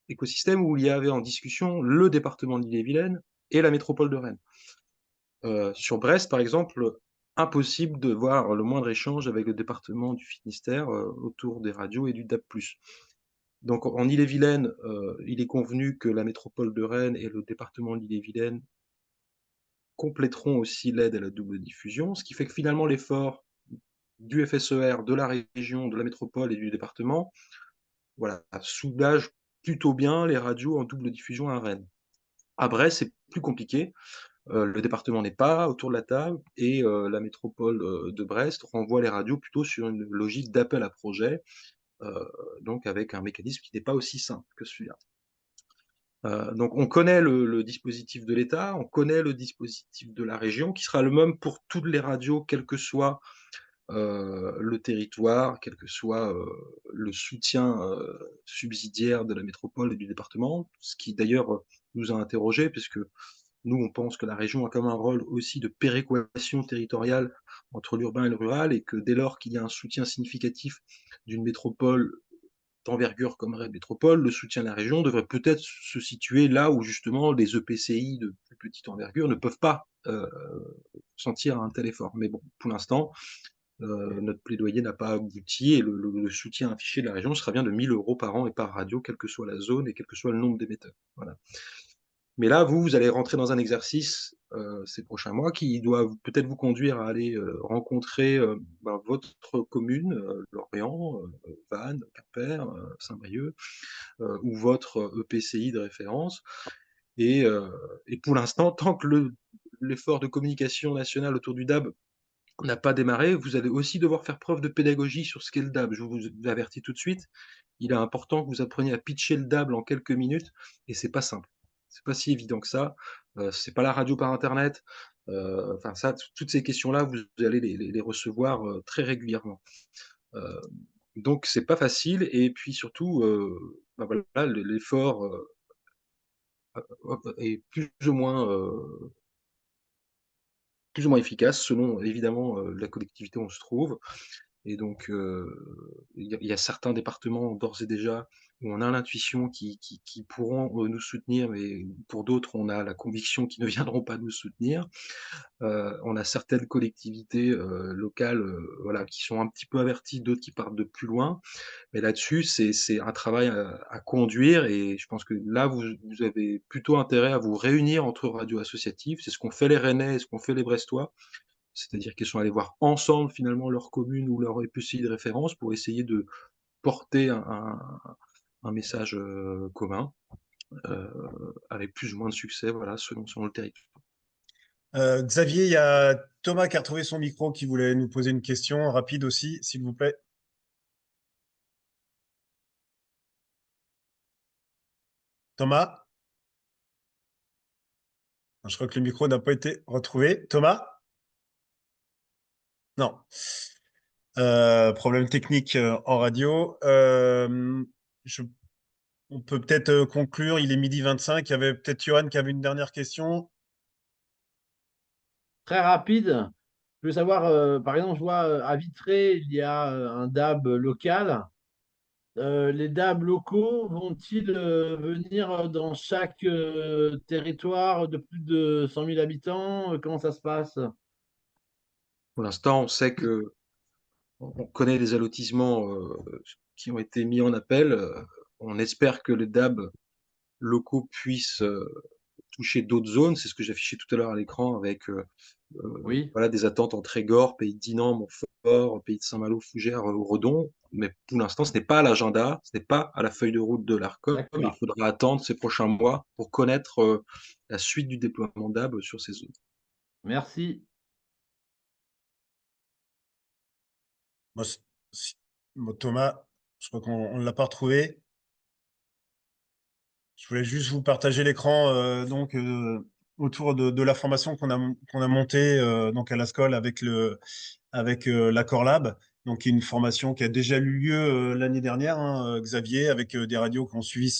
écosystème où il y avait en discussion le département d'Ille-et-Vilaine et la métropole de Rennes. Sur Brest, par exemple, impossible de voir le moindre échange avec le département du Finistère autour des radios et du DAB+. Donc en Ille-et-Vilaine, il est convenu que la métropole de Rennes et le département d'Ille-et-Vilaine compléteront aussi l'aide à la double diffusion, ce qui fait que finalement l'effort du FSER, de la région, de la métropole et du département, voilà, soulage plutôt bien les radios en double diffusion à Rennes. À Brest, c'est plus compliqué. Le département n'est pas autour de la table et la métropole de Brest renvoie les radios plutôt sur une logique d'appel à projet, donc avec un mécanisme qui n'est pas aussi simple que celui-là. Donc on connaît le dispositif de l'État, on connaît le dispositif de la région, qui sera le même pour toutes les radios, quel que soit le territoire, quel que soit le soutien subsidiaire de la métropole et du département, ce qui d'ailleurs nous a interrogés, puisque nous, on pense que la région a comme un rôle aussi de péréquation territoriale entre l'urbain et le rural, et que dès lors qu'il y a un soutien significatif d'une métropole d'envergure comme Rennes Métropole, le soutien de la région devrait peut-être se situer là où justement les EPCI de plus petite envergure ne peuvent pas sentir un tel effort. Mais bon, pour l'instant, notre plaidoyer n'a pas abouti et le soutien affiché de la région sera bien de 1 000 € par an et par radio, quelle que soit la zone et quel que soit le nombre d'émetteurs. Voilà. Mais là, vous allez rentrer dans un exercice ces prochains mois qui doit peut-être vous conduire à aller rencontrer votre commune, Lorient, Vannes, Quimper, Saint-Brieuc, ou votre EPCI de référence. Et pour l'instant, tant que l'effort de communication nationale autour du DAB n'a pas démarré, vous allez aussi devoir faire preuve de pédagogie sur ce qu'est le DAB. Je vous avertis tout de suite, il est important que vous appreniez à pitcher le DAB en quelques minutes, et c'est pas simple. C'est pas si évident que ça. C'est pas la radio par internet. Enfin, ça, toutes ces questions-là, vous allez les recevoir très régulièrement. Donc c'est pas facile, et puis surtout, bah voilà, l'effort est plus ou moins efficace selon évidemment la collectivité où on se trouve. Et donc, il y a certains départements d'ores et déjà où on a l'intuition qui pourront nous soutenir, mais pour d'autres, on a la conviction qu'ils ne viendront pas nous soutenir. On a certaines collectivités locales, voilà, qui sont un petit peu averties, d'autres qui partent de plus loin. Mais là-dessus, c'est un travail à conduire, et je pense que là, vous avez plutôt intérêt à vous réunir entre radios associatives. C'est ce qu'ont fait les Rennais et ce qu'ont fait les Brestois. C'est-à-dire qu'ils sont allés voir ensemble finalement leur commune ou leur EPCI de référence pour essayer de porter un message commun, avec plus ou moins de succès, voilà, selon le territoire. Xavier, il y a Thomas qui a retrouvé son micro qui voulait nous poser une question rapide aussi, s'il vous plaît. Thomas? Je crois que le micro n'a pas été retrouvé. Thomas? Non. Problème technique en radio. on peut peut-être conclure. Il est 12h25. Il y avait peut-être Johan qui avait une dernière question. Très rapide. Je veux savoir, par exemple, je vois à Vitré, il y a un DAB local. Les DAB locaux vont-ils venir dans chaque territoire de plus de 100 000 habitants? Comment ça se passe? Pour l'instant, on sait que on connaît les allotissements qui ont été mis en appel. On espère que les DAB locaux puissent toucher d'autres zones. C'est ce que j'affichais tout à l'heure à l'écran avec Oui, voilà, des attentes en Trégor, Pays de Dinan, Montfort, Pays de Saint-Malo, Fougères ou Redon. Mais pour l'instant, ce n'est pas à l'agenda, ce n'est pas à la feuille de route de l'ARCOM. Il d'accord. faudra attendre ces prochains mois pour connaître la suite du déploiement DAB sur ces zones. Merci. Moi, moi, Thomas, je crois qu'on ne l'a pas retrouvé. Je voulais juste vous partager l'écran autour de la formation qu'on a montée donc à la SCOL avec l'Accord Lab, donc qui est une formation qui a déjà eu lieu l'année dernière, hein, Xavier, avec des radios qui ont suivi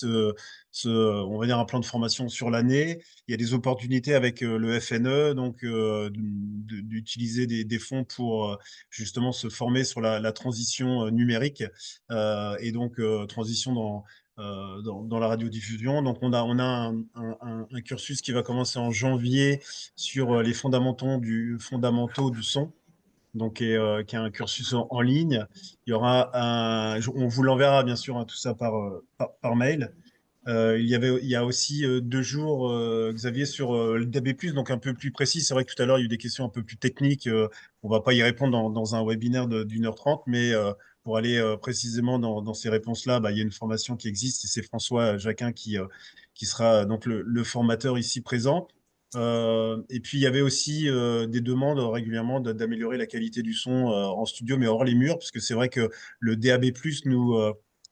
on va dire un plan de formation sur l'année. Il y a des opportunités avec le FNE, donc d'utiliser des fonds pour justement se former sur la transition numérique et donc transition dans la radiodiffusion. Donc, on a un cursus qui va commencer en janvier sur les fondamentaux du son, donc qui est un cursus en ligne. Il y aura on vous l'enverra bien sûr, hein, tout ça par mail. Il y a aussi 2 jours, Xavier, sur le DAB+, donc un peu plus précis. C'est vrai que tout à l'heure, il y a eu des questions un peu plus techniques. On va pas y répondre dans un webinaire d'1h30, mais pour aller précisément dans ces réponses-là, bah, il y a une formation qui existe et c'est François Jacquin qui sera donc le formateur ici présent. Et puis, il y avait aussi des demandes régulièrement d'améliorer la qualité du son en studio, mais hors les murs, parce que c'est vrai que le DAB+,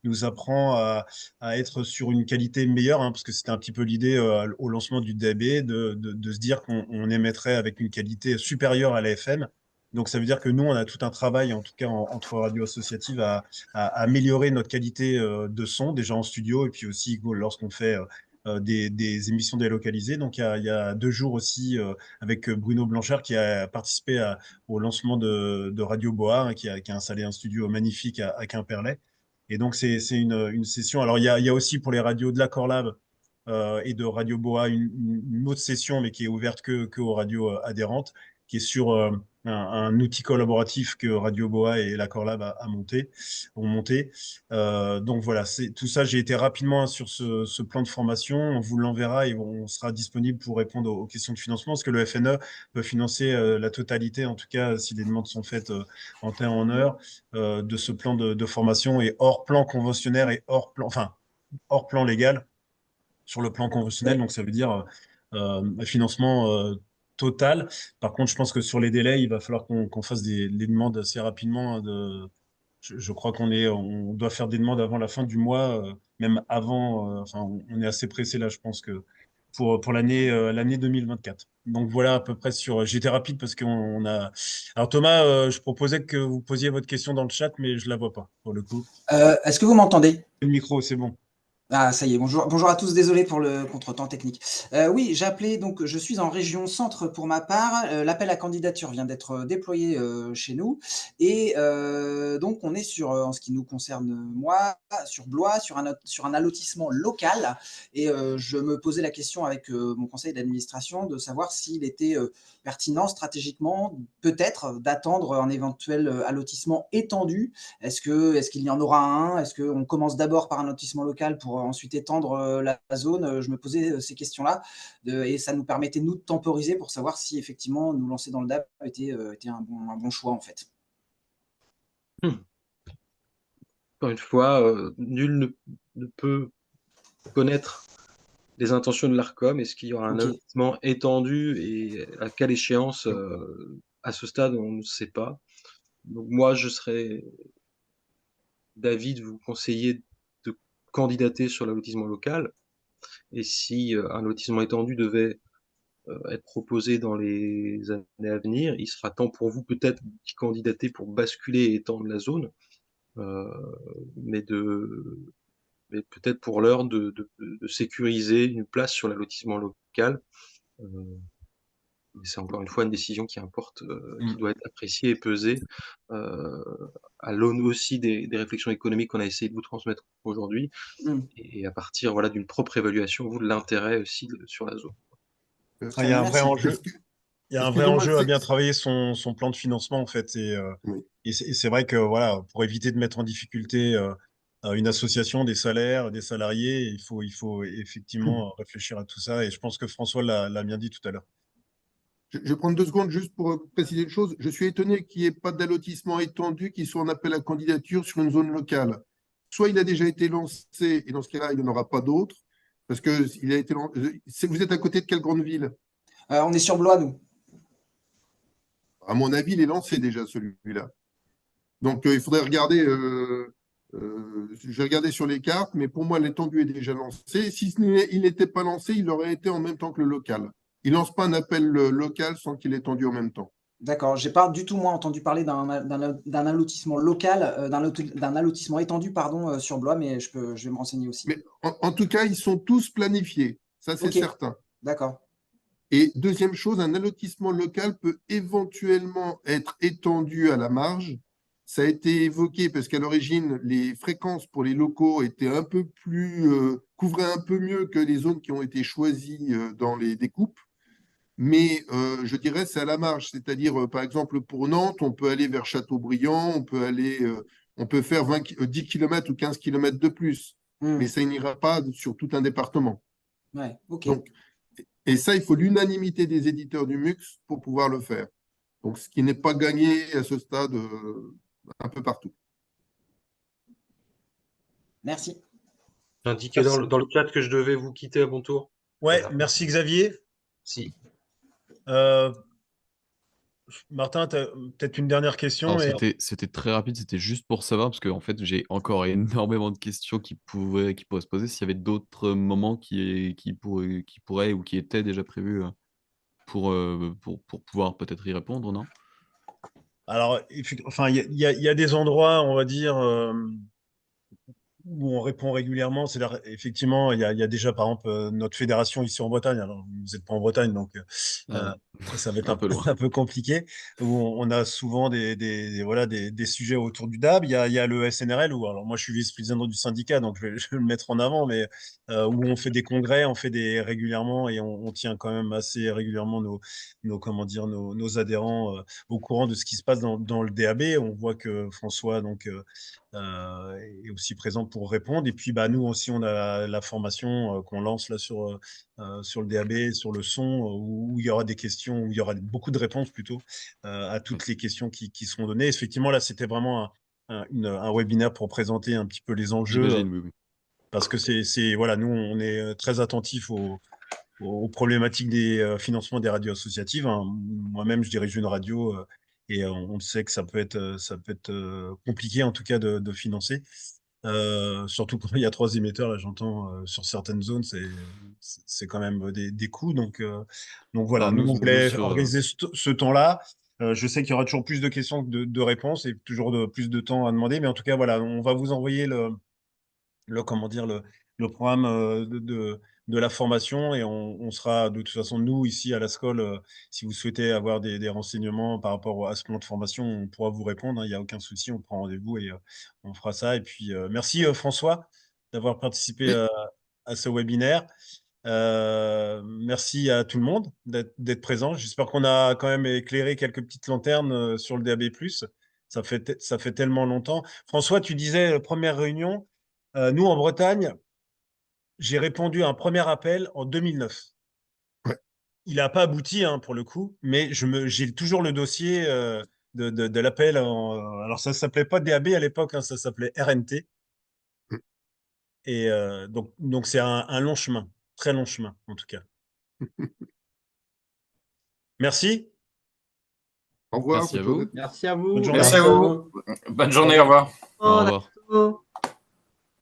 nous apprend à être sur une qualité meilleure, hein, parce que c'était un petit peu l'idée au lancement du DAB de se dire qu'on émettrait avec une qualité supérieure à la FM. Donc ça veut dire que nous, on a tout un travail, en tout cas entre radios associatives, à améliorer notre qualité de son, déjà en studio, et puis aussi lorsqu'on fait des émissions délocalisées. Donc il y a 2 jours aussi avec Bruno Blanchard qui a participé au lancement de Radio Boa, hein, qui a installé un studio magnifique à Quimperlé. Et donc, c'est une session. Alors, il y a aussi pour les radios de l'Accord Lab et de Radio Boa une autre session, mais qui est ouverte que aux radios adhérentes, qui est sur un outil collaboratif que Radio Boa et l'Accord Lab ont monté. Donc voilà, tout ça. J'ai été rapidement sur ce plan de formation. On vous l'enverra et on sera disponible pour répondre aux questions de financement, parce que le FNE peut financer la totalité, en tout cas, si les demandes sont faites en temps et en heure de ce plan de formation et hors plan conventionnel et hors plan légal sur le plan conventionnel. Donc, ça veut dire un financement total. Par contre, je pense que sur les délais, il va falloir qu'on fasse des demandes assez rapidement. Je crois on doit faire des demandes avant la fin du mois, même avant. Enfin, on est assez pressé là, je pense que pour l'année 2024. Donc voilà à peu près sur. J'étais rapide parce qu'on a. Alors Thomas, je proposais que vous posiez votre question dans le chat, mais je la vois pas pour le coup. Est-ce que vous m'entendez? Le micro, c'est bon. Ah, ça y est, bonjour, bonjour à tous, désolé pour le contretemps technique. Oui, j'ai appelé, donc je suis en région centre pour ma part. L'appel à candidature vient d'être déployé chez nous. Et donc, on est sur, en ce qui nous concerne, moi, sur Blois, sur un allotissement local. Et je me posais la question avec mon conseil d'administration de savoir s'il était pertinent stratégiquement, peut-être, d'attendre un éventuel allotissement étendu. Est-ce qu'il y en aura un? Est-ce qu'on commence d'abord par un lotissement local pour ensuite étendre la zone? Je me posais ces questions-là et ça nous permettait, nous, de temporiser pour savoir si effectivement nous lancer dans le DAB était un bon choix en fait. Encore une fois, nul ne peut connaître les intentions de l'ARCOM. Est-ce qu'il y aura un Ok, allotissement étendu et à quelle échéance? À ce stade, on ne sait pas. Donc moi, je serais d'avis de vous conseiller de candidater sur l'allotissement local. Et si un lotissement étendu devait être proposé dans les années à venir, il sera temps pour vous peut-être d'y candidater pour basculer et étendre la zone, mais mais peut-être pour l'heure de sécuriser une place sur l'allotissement local. Mais c'est encore une fois une décision qui importe, qui doit être appréciée et pesée à l'aune aussi des réflexions économiques qu'on a essayé de vous transmettre aujourd'hui, et à partir voilà, d'une propre évaluation, vous, de l'intérêt aussi sur la zone. Il Très y a bien, un vrai merci. enjeu. Il y a un vrai Excusez-moi, enjeu à bien travailler son plan de financement, en fait. Oui. Et c'est vrai que, voilà, pour éviter de mettre en difficulté une association, des salaires, des salariés, il faut effectivement réfléchir à tout ça. Et je pense que François l'a bien dit tout à l'heure. Je vais prendre 2 secondes juste pour préciser une chose. Je suis étonné qu'il n'y ait pas d'allotissement étendu qui soit en appel à candidature sur une zone locale. Soit il a déjà été lancé, et dans ce cas-là, il n'y en aura pas d'autres, parce que il a été vous êtes à côté de quelle grande ville? On est sur Blois, nous. À mon avis, il est lancé déjà, celui-là. Donc, il faudrait regarder. Je vais regarder sur les cartes, mais pour moi, l'étendue est déjà lancée. Si il n'était pas lancé, il aurait été en même temps que le local. Il ne lance pas un appel local sans qu'il ait étendu en même temps. D'accord. J'ai pas du tout, moi, entendu parler d'un allotissement local, d'un allotissement étendu, pardon, sur Blois, mais je vais me renseigner aussi. Mais en tout cas, ils sont tous planifiés. Ça, c'est Ok. certain. D'accord. Et deuxième chose, un allotissement local peut éventuellement être étendu à la marge. Ça a été évoqué parce qu'à l'origine, les fréquences pour les locaux étaient un peu plus, couvraient un peu mieux que les zones qui ont été choisies dans les découpes. Mais je dirais c'est à la marge, c'est-à-dire par exemple pour Nantes, on peut aller vers Châteaubriand, on peut faire 10 km ou 15 km de plus, mais ça n'ira pas sur tout un département. Ouais, ok. Donc, et ça, il faut l'unanimité des éditeurs du MUX pour pouvoir le faire. Donc, ce qui n'est pas gagné à ce stade un peu partout. Merci. J'indiquais dans le chat que je devais vous quitter à mon tour. Ouais, Voilà. merci Xavier. Si. Martin, tu as peut-être une dernière question. Alors, c'était très rapide, c'était juste pour savoir, parce que en fait, j'ai encore énormément de questions qui pourraient se poser. S'il y avait d'autres moments qui pourraient ou qui étaient déjà prévus pour pouvoir peut-être y répondre, non? Alors, enfin, il y a des endroits, on va dire, où on répond régulièrement. C'est-à-dire, effectivement, il y a déjà, par exemple, notre fédération ici en Bretagne. Alors, vous n'êtes pas en Bretagne, donc ça va être un peu loin. un peu compliqué. Où on a souvent voilà, des sujets autour du DAB. Il y a le SNRL, où, alors moi, je suis vice-président du syndicat, donc je vais le mettre en avant, mais où on fait des congrès, on fait régulièrement, et on tient quand même assez régulièrement comment dire, nos adhérents au courant de ce qui se passe dans le DAB. On voit que François, donc, est aussi présent pour répondre. Et puis, bah, nous aussi, on a la formation qu'on lance là sur le DAB, sur le son, où il y aura des questions, où il y aura beaucoup de réponses plutôt à toutes les questions qui seront données. Effectivement, là, c'était vraiment un webinaire pour présenter un petit peu les enjeux. J'imagine, oui. Parce que voilà, nous, on est très attentifs aux problématiques des financements des radios associatives, hein. Moi-même, je dirige une radio et on sait que ça peut être compliqué, en tout cas, de financer. Surtout quand il y a 3 émetteurs, là, j'entends sur certaines zones, c'est quand même des coûts. Donc voilà, Alors, nous, on nous, voulait sur, organiser ce temps-là. Je sais qu'il y aura toujours plus de questions que de réponses et toujours plus de temps à demander. Mais en tout cas, voilà, on va vous envoyer comment dire, le programme de la formation, et on sera de toute façon, nous, ici à la SCOL, si vous souhaitez avoir des renseignements par rapport à ce plan de formation, on pourra vous répondre, hein, il n'y a aucun souci, on prend rendez-vous et on fera ça. Et puis, merci François d'avoir participé Oui. à ce webinaire. Merci à tout le monde d'être présent. J'espère qu'on a quand même éclairé quelques petites lanternes sur le DAB+. Ça fait tellement longtemps. François, tu disais, première réunion. Nous, en Bretagne, j'ai répondu à un premier appel en 2009. Ouais. Il n'a pas abouti, hein, pour le coup, mais j'ai toujours le dossier de l'appel. Alors, ça ne s'appelait pas DAB à l'époque, hein, ça s'appelait RNT. Et donc c'est un long chemin, très long chemin, en tout cas. Merci. Au revoir. Merci à vous. Merci à vous. Bonne journée. Merci à vous. Bonne journée, au revoir. Au revoir.